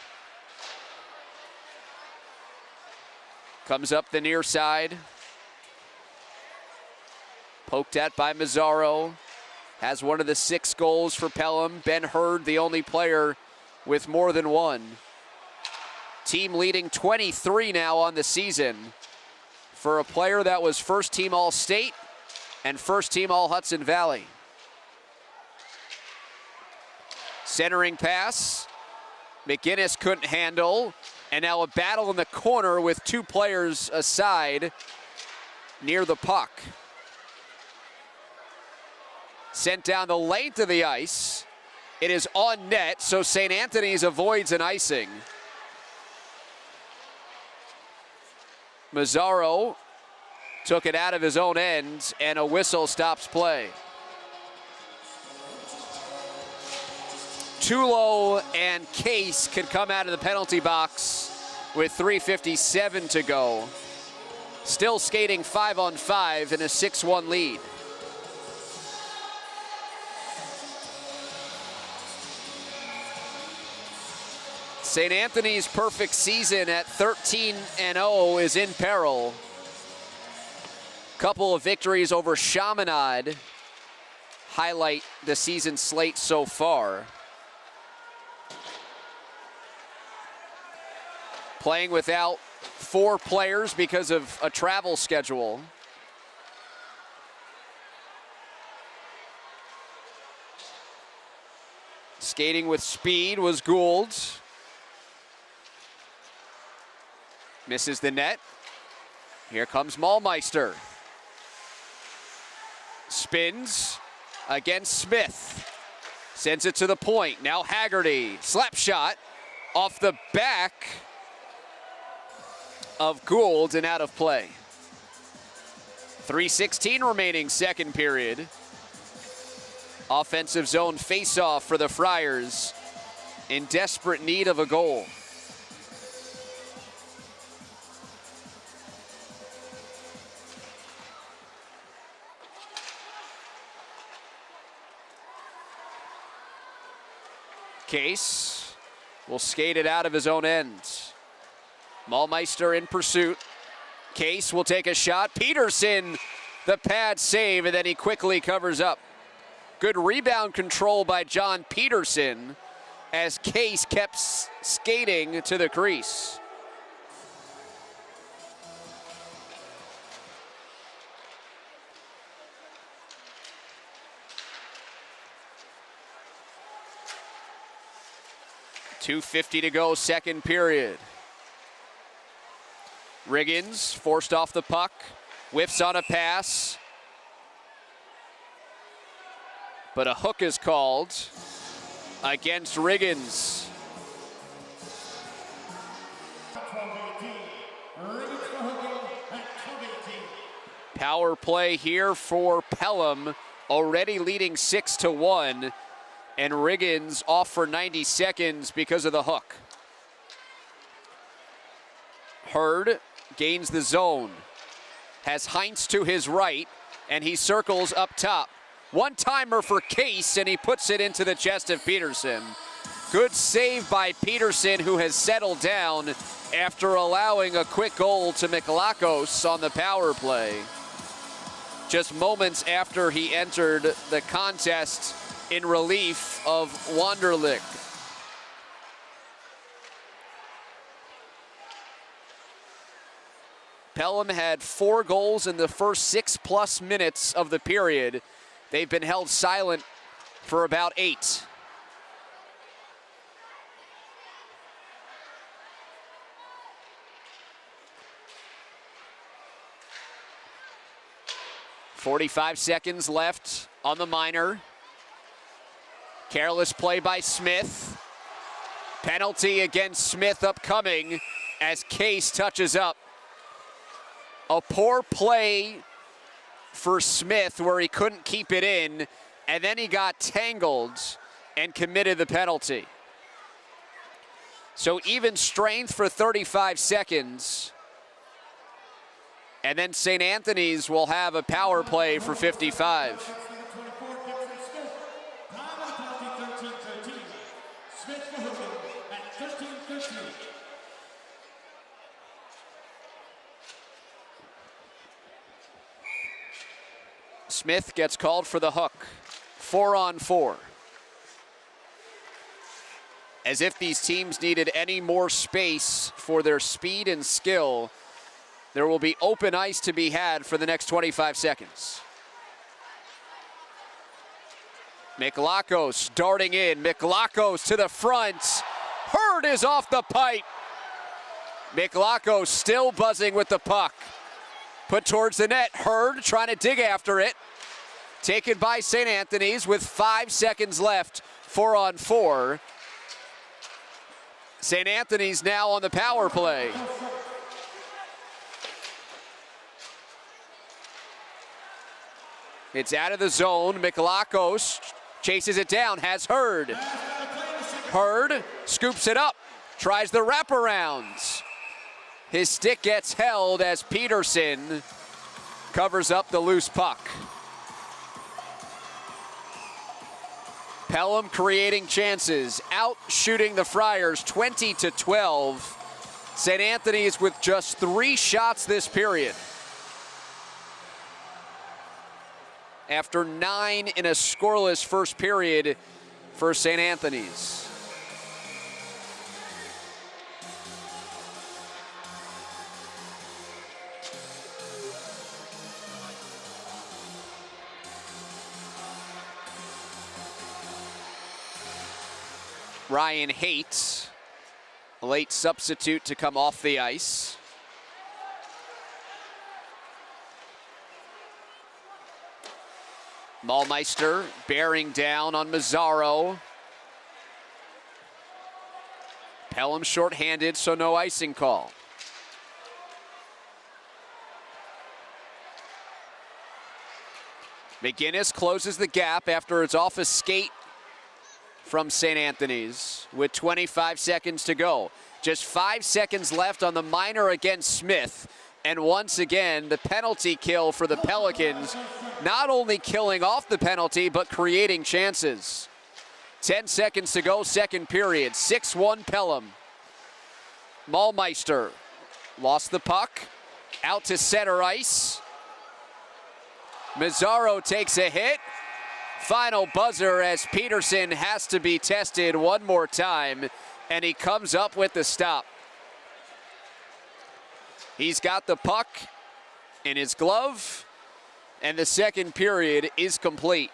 Comes up the near side. Poked at by Mazzaro. Has one of the 6 goals for Pelham. Ben Hurd, the only player with more than one. Team leading 23 now on the season for a player that was first team All-State and first team All-Hudson Valley. Centering pass. McGinnis couldn't handle. And now a battle in the corner with 2 players aside near the puck. Sent down the length of the ice. It is on net, so St. Anthony's avoids an icing. Mazzaro took it out of his own end, and a whistle stops play. Tulo and Case could come out of the penalty box with 3:57 to go. Still skating 5-on-5 in a 6-1 lead. St. Anthony's perfect season at 13-0 is in peril. Couple of victories over Chaminade highlight the season slate so far. Playing without 4 players because of a travel schedule. Skating with speed was Gould. Misses the net. Here comes Maulmeister. Spins against Smith. Sends it to the point. Now Haggerty. Slap shot off the back of Gould and out of play. 3:16 remaining, second period. Offensive zone face-off for the Friars in desperate need of a goal. Case will skate it out of his own end. Maulmeister in pursuit. Case will take a shot. Peterson, the pad save, and then he quickly covers up. Good rebound control by John Peterson as Case kept skating to the crease. .250 to go, second period. Riggins forced off the puck, whiffs on a pass, but a hook is called against Riggins. Power play here for Pelham, already leading 6-1, and Riggins off for 90 seconds because of the hook. Hurd gains the zone, has Heinz to his right, and he circles up top. One-timer for Case, and he puts it into the chest of Peterson. Good save by Peterson, who has settled down after allowing a quick goal to Miklakos on the power play. Just moments after he entered the contest in relief of Wonderlich. Pelham had 4 goals in the first 6+ minutes of the period. They've been held silent for about 8. .45 seconds left on the minor. Careless play by Smith. Penalty against Smith upcoming as Case touches up. A poor play for Smith where he couldn't keep it in, and then he got tangled and committed the penalty. So even strength for 35 seconds. And then St. Anthony's will have a power play for 55. Smith gets called for the hook. 4-on-4. As if these teams needed any more space for their speed and skill, there will be open ice to be had for the next 25 seconds. Miklakos darting in. Miklakos to the front. Hurd is off the pipe. Miklakos still buzzing with the puck. Put towards the net. Hurd trying to dig after it. Taken by St. Anthony's with 5 seconds left. 4-on-4. St. Anthony's now on the power play. It's out of the zone. Miklakos chases it down, has Hurd. Hurd scoops it up, tries the wraparound. His stick gets held as Peterson covers up the loose puck. Pelham creating chances, out shooting the Friars 20-12. St. Anthony's with just 3 shots this period. After 9 in a scoreless first period for St. Anthony's. Ryan Haight, a late substitute to come off the ice. Malmeister bearing down on Mazzaro. Pelham shorthanded, so no icing call. McGinnis closes the gap after it's off a skate from St. Anthony's with 25 seconds to go. Just 5 seconds left on the minor against Smith. And once again, the penalty kill for the Pelicans, not only killing off the penalty, but creating chances. 10 seconds to go, second period, 6-1 Pelham. Malmeister lost the puck, out to center ice. Mazzaro takes a hit. Final buzzer as Peterson has to be tested one more time, and he comes up with the stop. He's got the puck in his glove, and the second period is complete.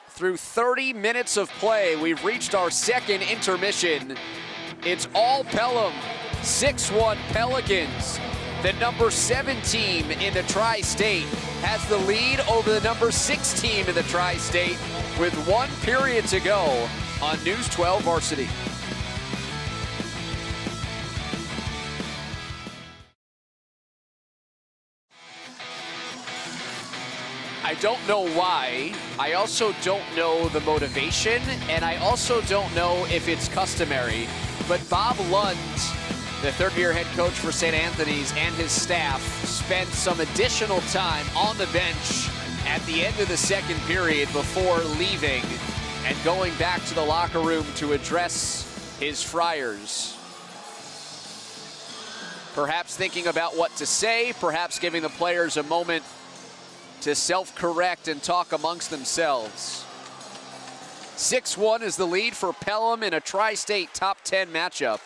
Through 30 minutes of play, we've reached our second intermission. It's all Pelham, 6-1 Pelicans. The number 7 team in the Tri-State has the lead over the number 6 team in the Tri-State with 1 period to go on News 12 Varsity. I don't know why. I also don't know the motivation, and I also don't know if it's customary. But Bob Lund, the third-year head coach for St. Anthony's, and his staff spent some additional time on the bench at the end of the second period before leaving and going back to the locker room to address his Friars. Perhaps thinking about what to say, perhaps giving the players a moment to self-correct and talk amongst themselves. 6-1 is the lead for Pelham in a Tri-State top 10 matchup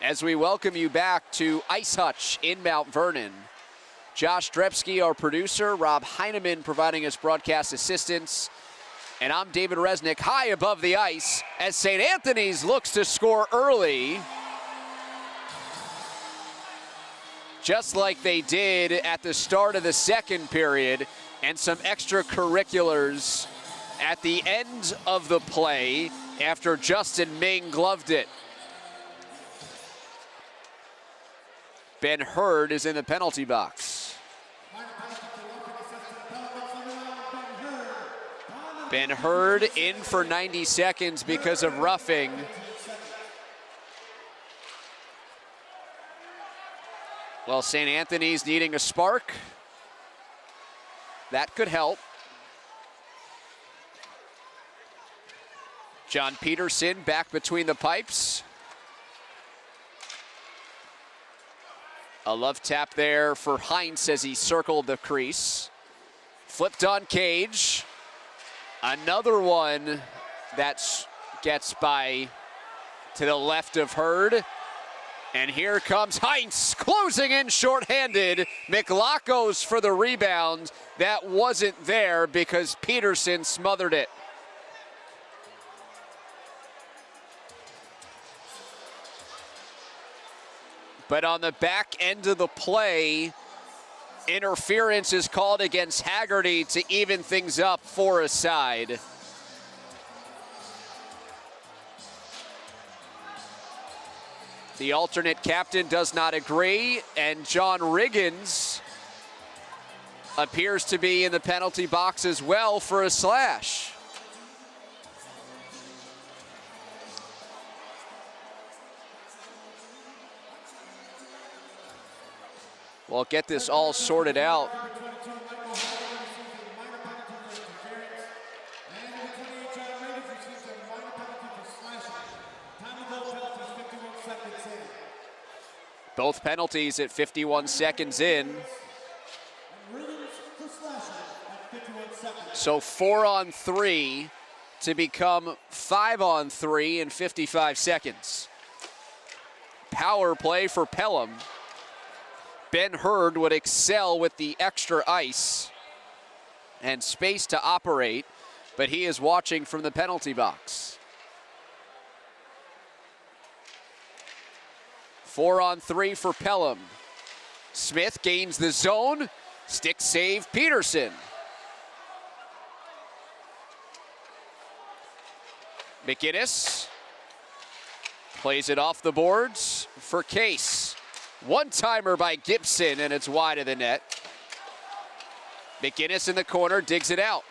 as we welcome you back to Ice Hutch in Mount Vernon. Josh Drepsky, our producer, Rob Heineman providing us broadcast assistance, and I'm David Resnick, high above the ice as St. Anthony's looks to score early, just like they did at the start of the second period, and some extracurriculars at the end of the play after Justin Ming gloved it. Ben Hurd is in the penalty box. Ben Hurd in for 90 seconds because of roughing. Well, St. Anthony's needing a spark. That could help. John Peterson back between the pipes. A love tap there for Heinz as he circled the crease. Flipped on Cage. Another one that gets by to the left of Hurd. And here comes Heinz closing in shorthanded. McLachos for the rebound. That wasn't there because Peterson smothered it. But on the back end of the play, interference is called against Haggerty to even things up for a side. The alternate captain does not agree, and John Riggins appears to be in the penalty box as well for a slash. Well, get this all sorted out. Both penalties at 51 seconds in. So 4-on-3 to become 5-on-3 in 55 seconds. Power play for Pelham. Ben Hurd would excel with the extra ice and space to operate, but he is watching from the penalty box. 4-on-3 for Pelham. Smith gains the zone. Stick save Peterson. McInnes plays it off the boards for Case. One-timer by Gibson, and it's wide of the net. McInnes in the corner, digs it out.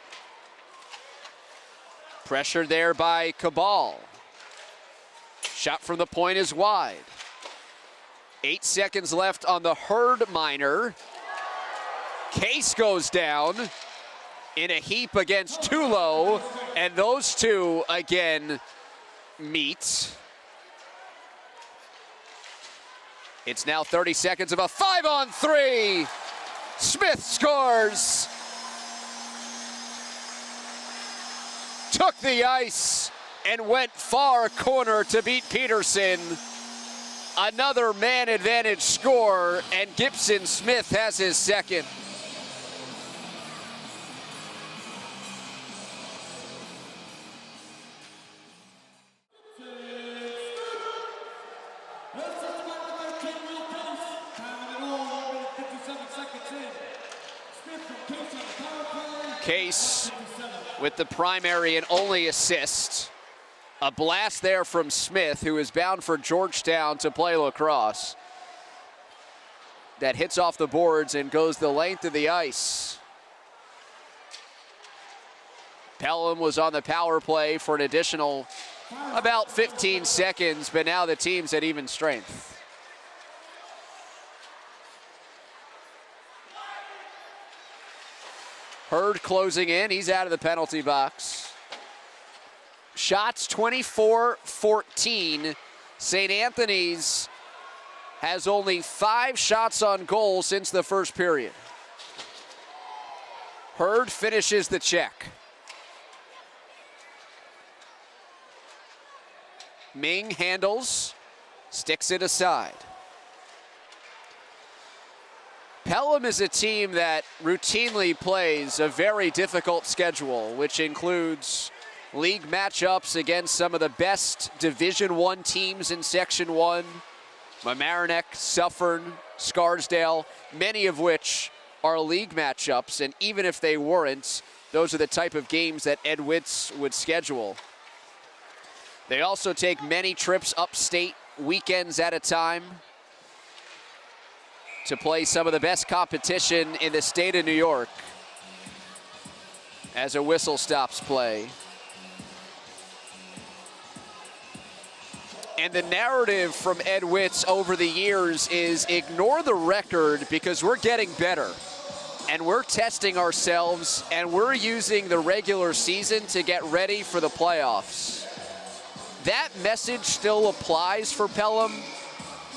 Pressured there by Cabal. Shot from the point is wide. 8 seconds left on the Hurd minor. Case goes down in a heap against Tulo, and those two again meet. It's now 30 seconds of a 5-on-3. Smith scores. Took the ice and went far corner to beat Peterson. Another man advantage score, and Gibson Smith has his second. Case with the primary and only assist. A blast there from Smith, who is bound for Georgetown to play lacrosse. That hits off the boards and goes the length of the ice. Pelham was on the power play for an additional about 15 seconds, but now the team's at even strength. Hurd closing in, he's out of the penalty box. Shots 24-14. St. Anthony's has only 5 shots on goal since the first period. Hurd finishes the check. Ming handles, sticks it aside. Pelham is a team that routinely plays a very difficult schedule, which includes league matchups against some of the best Division I teams in Section 1. Mamaroneck, Suffern, Scarsdale, many of which are league matchups, and even if they weren't, those are the type of games that Ed Witz would schedule. They also take many trips upstate, weekends at a time, to play some of the best competition in the state of New York as a whistle stops play. And the narrative from Ed Witz over the years is ignore the record because we're getting better. And we're testing ourselves, and we're using the regular season to get ready for the playoffs. That message still applies for Pelham,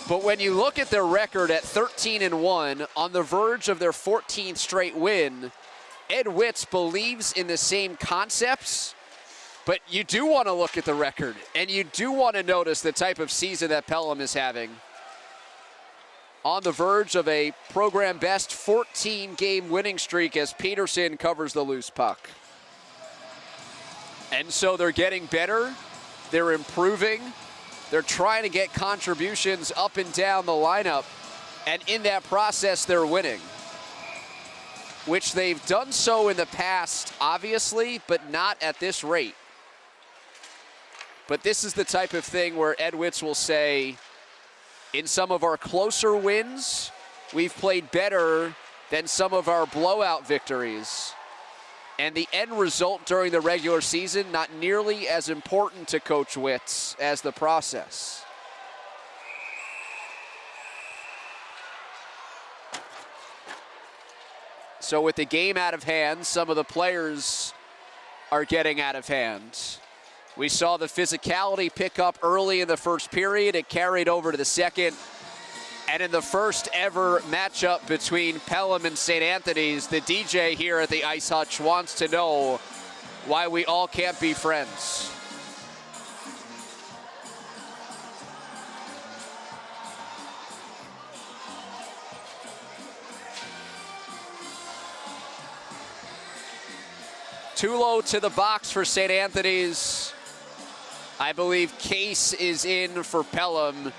but when you look at their record at 13-1, on the verge of their 14th straight win, Ed Witz believes in the same concepts. But you do want to look at the record, and you do want to notice the type of season that Pelham is having. On the verge of a program best 14-game winning streak as Peterson covers the loose puck. And so they're getting better, they're improving, they're trying to get contributions up and down the lineup, and in that process they're winning. Which they've done so in the past, obviously, but not at this rate. But this is the type of thing where Ed Witz will say, in some of our closer wins, we've played better than some of our blowout victories. And the end result during the regular season, not nearly as important to Coach Witz as the process. So with the game out of hand, some of the players are getting out of hand. We saw the physicality pick up early in the first period. It carried over to the second. And in the first ever matchup between Pelham and St. Anthony's, the DJ here at the Ice Hutch wants to know why we all can't be friends. Tulo to the box for St. Anthony's. I believe Case is in for Pelham,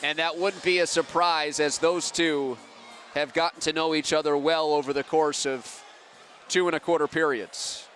and that wouldn't be a surprise as those two have gotten to know each other well over the course of 2 1/4 periods.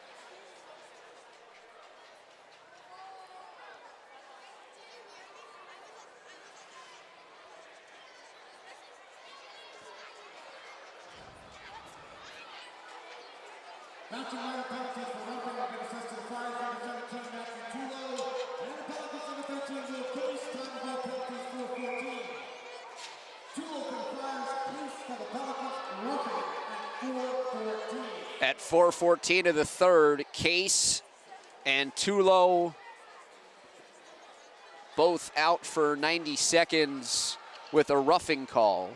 At 4:14 of the third, Case and Tulo both out for 90 seconds with a roughing call.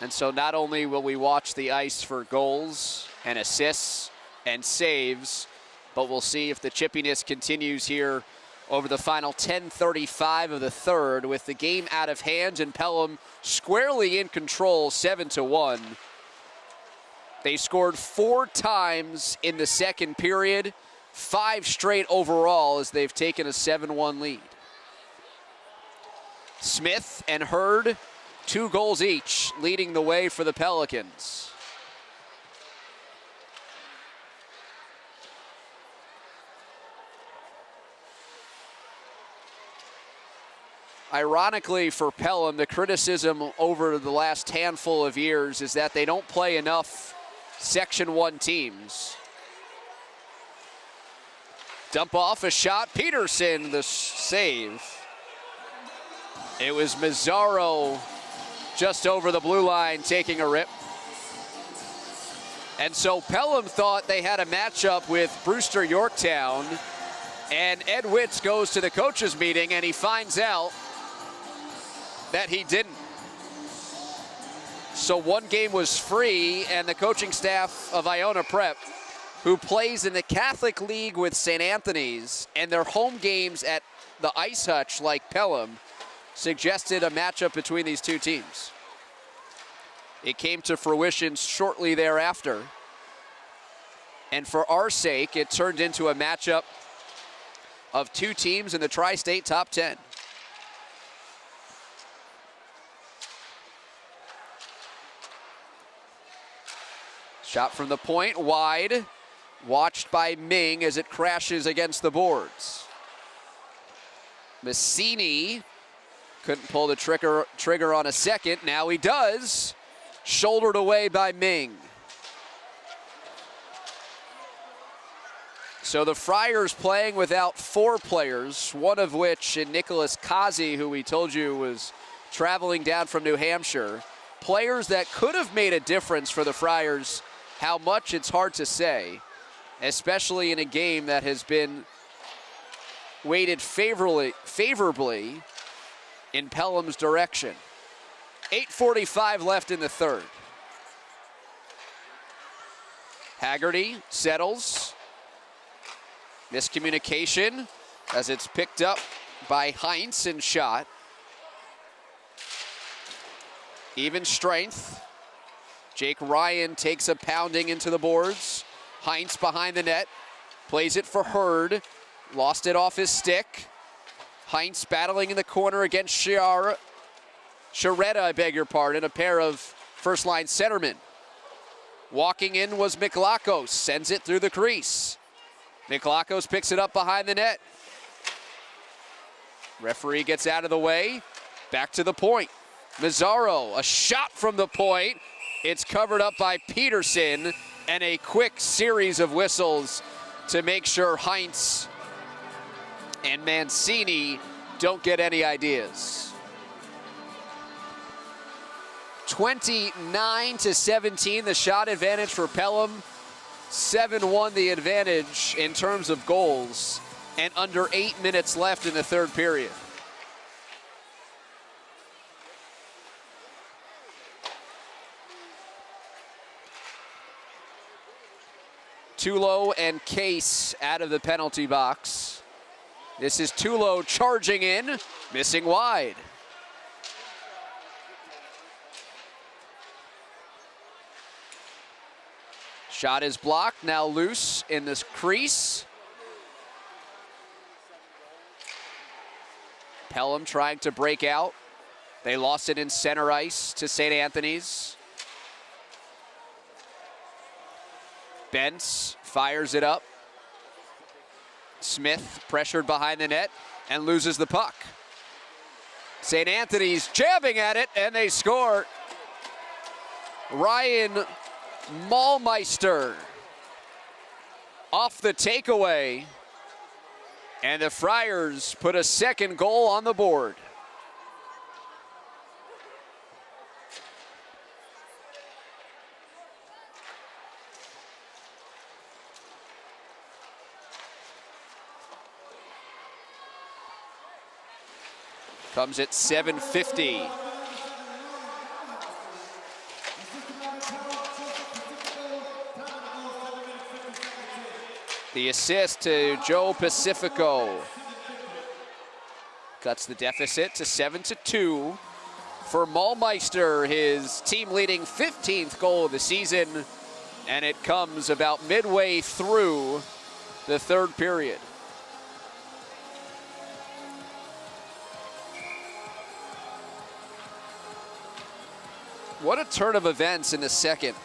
And so not only will we watch the ice for goals and assists and saves, but we'll see if the chippiness continues here over the final 10:35 of the third, with the game out of hand and Pelham squarely in control, 7-1. They scored 4 times in the second period, 5 straight overall as they've taken a 7-1 lead. Smith and Hurd, 2 goals each, leading the way for the Pelicans. Ironically for Pelham, the criticism over the last handful of years is that they don't play enough Section 1 teams. Dump off a shot, Peterson the save. It was Mazzaro just over the blue line taking a rip. And so Pelham thought they had a matchup with Brewster Yorktown, and Ed Witz goes to the coaches meeting and he finds out that he didn't. So one game was free, and the coaching staff of Iona Prep, who plays in the Catholic League with St. Anthony's, and their home games at the Ice Hutch like Pelham, suggested a matchup between these two teams. It came to fruition shortly thereafter. And for our sake, it turned into a matchup of 2 teams in the Tri-State top 10. Shot from the point, wide, watched by Ming as it crashes against the boards. Massini couldn't pull the trigger on a second, now he does. Shouldered away by Ming. So the Friars playing without 4 players, one of which in Nicholas Kazi, who we told you was traveling down from New Hampshire. Players that could have made a difference for the Friars. How much, it's hard to say, especially in a game that has been weighted favorably in Pelham's direction. 8:45 left in the third. Haggerty settles. Miscommunication as it's picked up by Heinz and shot. Even strength. Jake Ryan takes a pounding into the boards. Heinz behind the net. Plays it for Hurd. Lost it off his stick. Heinz battling in the corner against Sharetta, I beg your pardon, a pair of first-line centermen. Walking in was Miklakos. Sends it through the crease. Miklakos picks it up behind the net. Referee gets out of the way. Back to the point. Mazzaro, a shot from the point. It's covered up by Peterson, and a quick series of whistles to make sure Heinz and Mancini don't get any ideas. 29-17, the shot advantage for Pelham. 7-1 the advantage in terms of goals, and under 8 minutes left in the third period. Tulo and Case out of the penalty box. This is Tulo charging in, missing wide. Shot is blocked, now loose in this crease. Pelham trying to break out. They lost it in center ice to St. Anthony's. Bentz fires it up. Smith pressured behind the net and loses the puck. St. Anthony's jabbing at it, and they score. Ryan Maulmeister off the takeaway, and the Friars put a second goal on the board. Comes at 7:50. The assist to Joe Pacifico cuts the deficit to 7-2 for Maulmeister, his team-leading 15th goal of the season, and it comes about midway through the third period. What a turn of events in the second.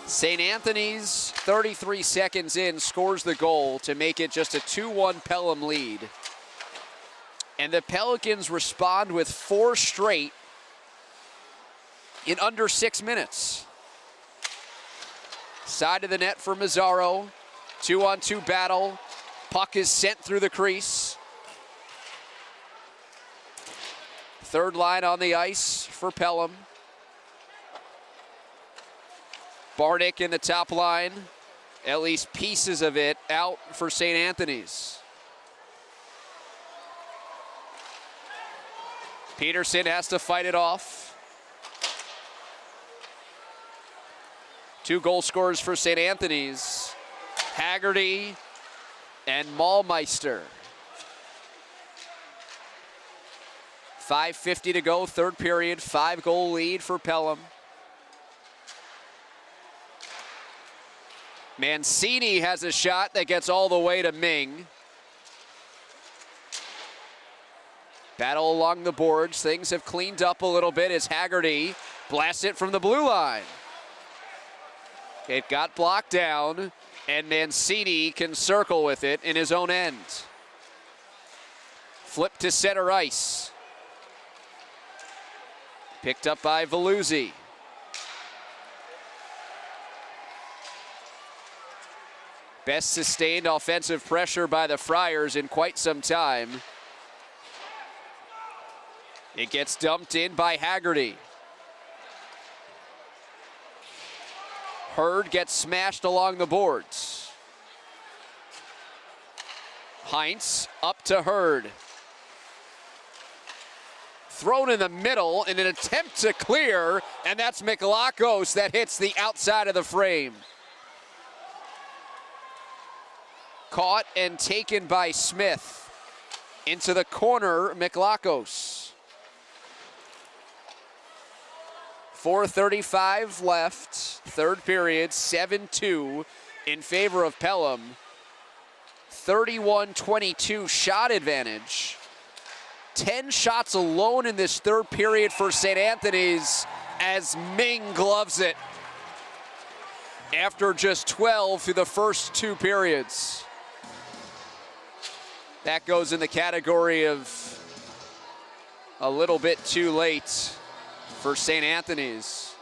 St. Anthony's, 33 seconds in, scores the goal to make it just a 2-1 Pelham lead. And the Pelicans respond with 4 straight in under 6 minutes. Side of the net for Mazzaro. 2-on-2 battle. Puck is sent through the crease. Third line on the ice for Pelham. Barnick in the top line, at least pieces of it out for St. Anthony's. Peterson has to fight it off. 2 goal scorers for St. Anthony's, Haggerty and Maulmeister. 5:50 to go, third period, 5-goal lead for Pelham. Mancini has a shot that gets all the way to Ming. Battle along the boards. Things have cleaned up a little bit as Haggerty blasts it from the blue line. It got blocked down, and Mancini can circle with it in his own end. Flip to center ice. Picked up by Veluzzi. Best sustained offensive pressure by the Friars in quite some time. It gets dumped in by Haggerty. Hurd gets smashed along the boards. Heinz up to Hurd. Thrown in the middle in an attempt to clear, and that's Miklakos that hits the outside of the frame. Caught and taken by Smith. Into the corner, Miklakos. 4:35 left, third period, 7-2 in favor of Pelham. 31-22 shot advantage. 10 shots alone in this third period for St. Anthony's as Ming gloves it after just 12 through the first 2 periods. That goes in the category of a little bit too late for St. Anthony's.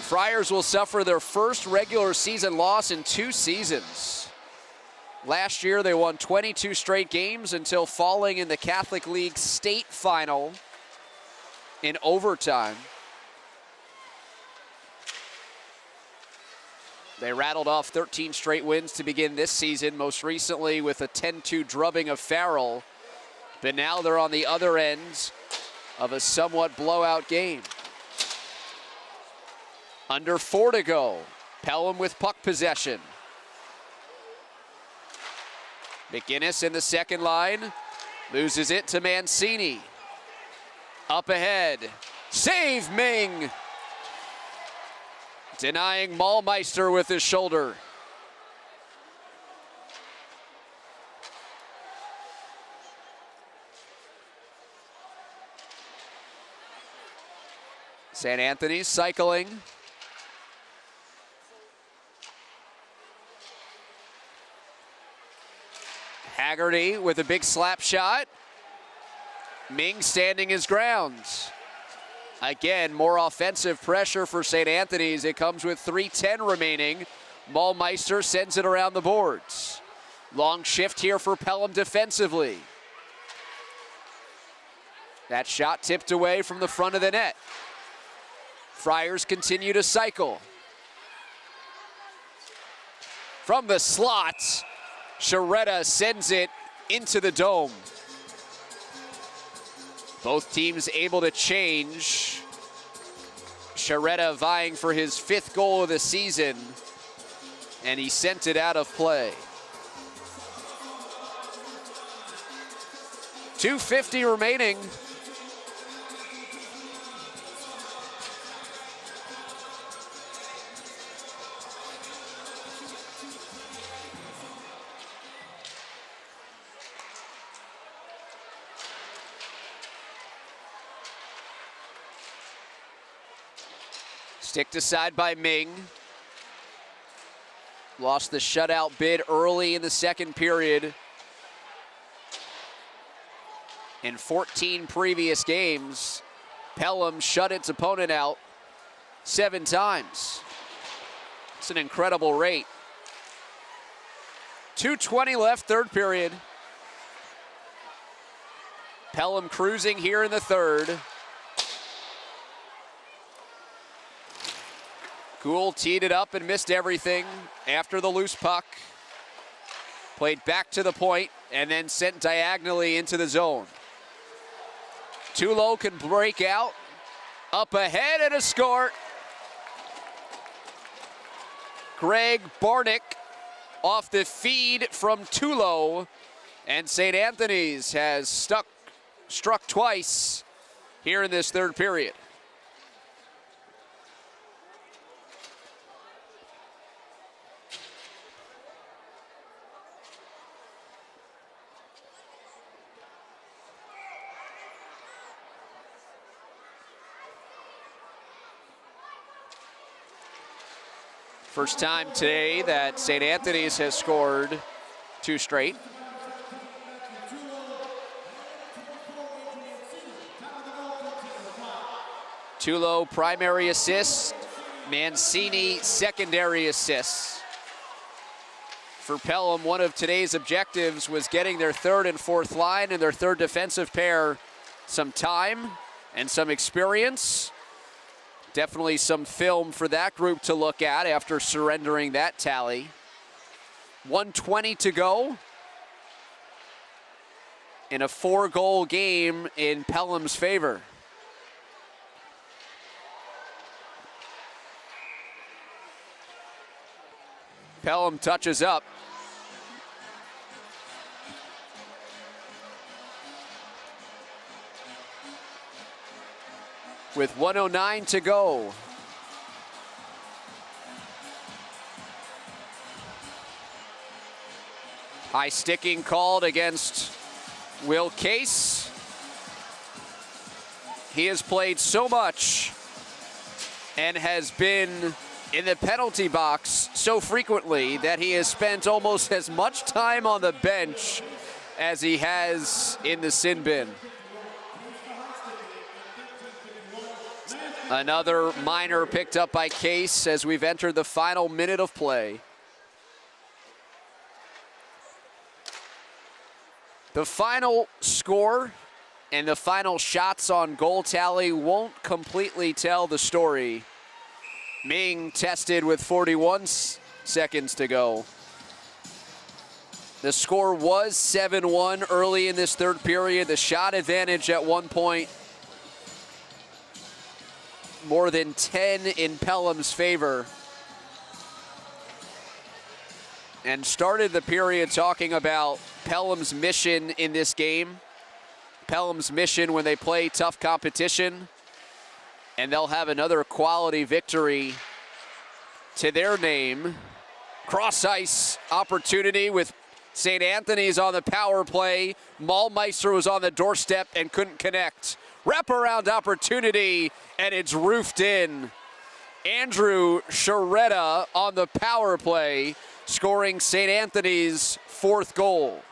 Friars will suffer their first regular season loss in 2 seasons. Last year, they won 22 straight games until falling in the Catholic League state final in overtime. They rattled off 13 straight wins to begin this season, most recently with a 10-2 drubbing of Farrell. But now they're on the other end of a somewhat blowout game. Under 4 to go. Pelham with puck possession. McGinnis in the second line. Loses it to Mancini. Up ahead. Save Ming. Denying Maulmeister with his shoulder. St. Anthony's cycling. Haggerty with a big slap shot. Ming standing his ground. Again, more offensive pressure for St. Anthony's. It comes with 3:10 remaining. Maulmeister sends it around the boards. Long shift here for Pelham defensively. That shot tipped away from the front of the net. Friars continue to cycle. From the slot, Sharetta sends it into the dome. Both teams able to change. Sharetta vying for his 5th goal of the season, and he sent it out of play. 2:50 remaining. Sticked aside by Ming. Lost the shutout bid early in the second period. In 14 previous games, Pelham shut its opponent out 7 times. It's an incredible rate. 2:20 left, third period. Pelham cruising here in the third. Gould teed it up and missed everything after the loose puck. Played back to the point and then sent diagonally into the zone. Tulo can break out. Up ahead and a score. Greg Barnick off the feed from Tulo. And St. Anthony's has struck twice here in this third period. First time today that St. Anthony's has scored 2 straight. Tulo primary assist, Mancini secondary assists. For Pelham, one of today's objectives was getting their 3rd and 4th line and their 3rd defensive pair some time and some experience. Definitely some film for that group to look at after surrendering that tally. 1:20 to go in a 4-goal game in Pelham's favor. Pelham touches up. With 1:09 to go. High sticking called against Will Case. He has played so much and has been in the penalty box so frequently that he has spent almost as much time on the bench as he has in the sin bin. Another minor picked up by Case as we've entered the final minute of play. The final score and the final shots on goal tally won't completely tell the story. Ming tested with 41 seconds to go. The score was 7-1 early in this third period. The shot advantage at one point more than 10 in Pelham's favor. And started the period talking about Pelham's mission in this game. Pelham's mission when they play tough competition. And they'll have another quality victory to their name. Cross ice opportunity with St. Anthony's on the power play. Maulmeister was on the doorstep and couldn't connect. Wraparound opportunity, and it's roofed in. Andrew Sharetta on the power play, scoring St. Anthony's fourth goal.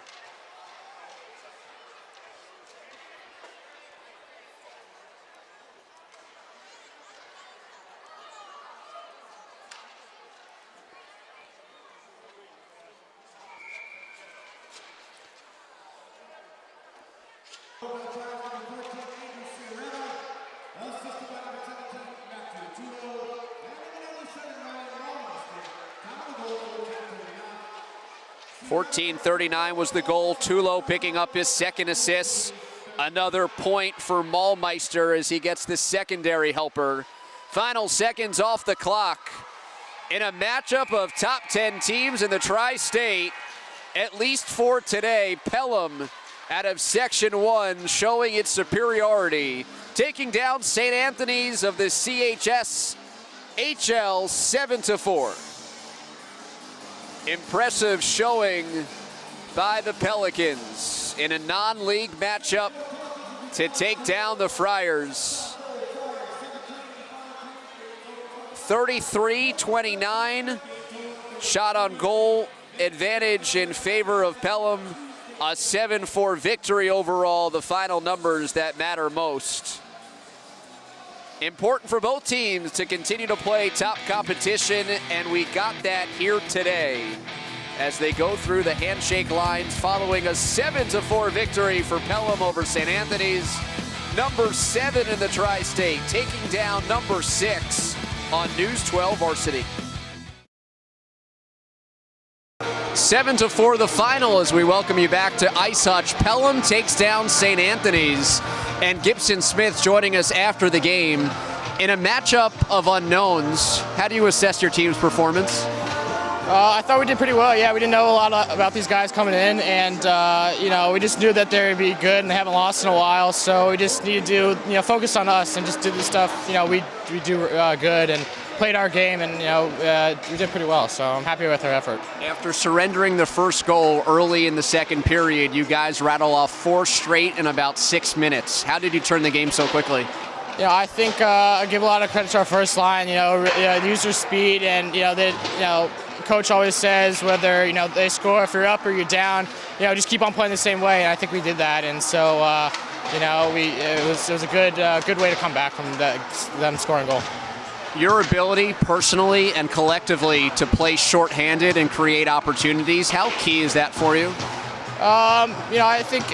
.1439 was the goal. Tulo picking up his second assist. Another point for Maulmeister as he gets the secondary helper. Final seconds off the clock. In a matchup of top 10 teams in the Tri-State, at least for today, Pelham out of Section 1 showing its superiority, taking down St. Anthony's of the CHS HL 7-4. Impressive showing by the Pelicans in a non-league matchup to take down the Friars. 33-29, shot on goal advantage in favor of Pelham. A 7-4 victory overall, the final numbers that matter most. Important for both teams to continue to play top competition, and we got that here today as they go through the handshake lines following a 7-4 victory for Pelham over St. Anthony's. Number 7 in the Tri-State, taking down number 6 on News 12 Varsity. 7-4 the final as we welcome you back to Ice Hutch. Pelham takes down St. Anthony's, and Gibson Smith joining us after the game. In a matchup of unknowns, how do you assess your team's performance? I thought we did pretty well. Yeah, we didn't know a lot about these guys coming in, and we just knew that they would be good, and they haven't lost in a while. So we just need to focus on us and just do the stuff we do good, and played our game, and we did pretty well. So I'm happy with our effort. After surrendering the first goal early in the second period, you guys rattle off 4 straight in about 6 minutes. How did you turn the game so quickly? I think I give a lot of credit to our first line. Use their speed, and coach always says whether they score if you're up or you're down, just keep on playing the same way. And I think we did that, and so it was a good way to come back from them scoring a goal. Your ability personally and collectively to play shorthanded and create opportunities, how key is that for you? I think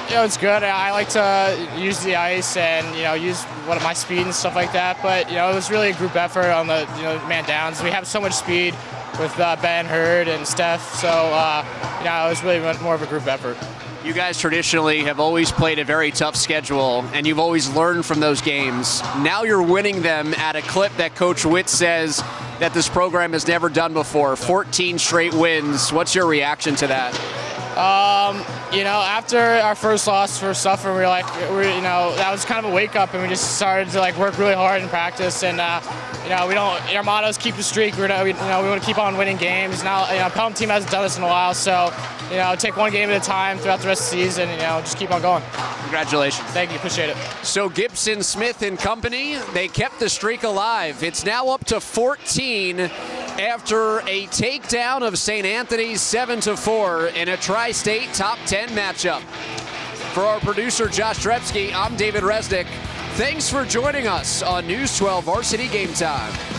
it's good. I like to use the ice and use my speed and stuff like that. But it was really a group effort on the man downs. We have so much speed with Ben Hurd and Steph, so it was really more of a group effort. You guys traditionally have always played a very tough schedule, and you've always learned from those games. Now you're winning them at a clip that Coach Witt says that this program has never done before. 14 straight wins. What's your reaction to that? After our first loss for Suffern, that was kind of a wake up, and we just started to work really hard in practice. And our motto is keep the streak. We want to keep on winning games. Now, Pelham team hasn't done this in a while, so take one game at a time throughout the rest of the season, and just keep on going. Congratulations. Thank you, appreciate it. So Gibson Smith and company, they kept the streak alive. It's now up to 14 after a takedown of St. Anthony's 7-4 in a Tri-State top 10 matchup. For our producer Josh Drepsky, I'm David Resnick. Thanks for joining us on News 12 Varsity Game Time.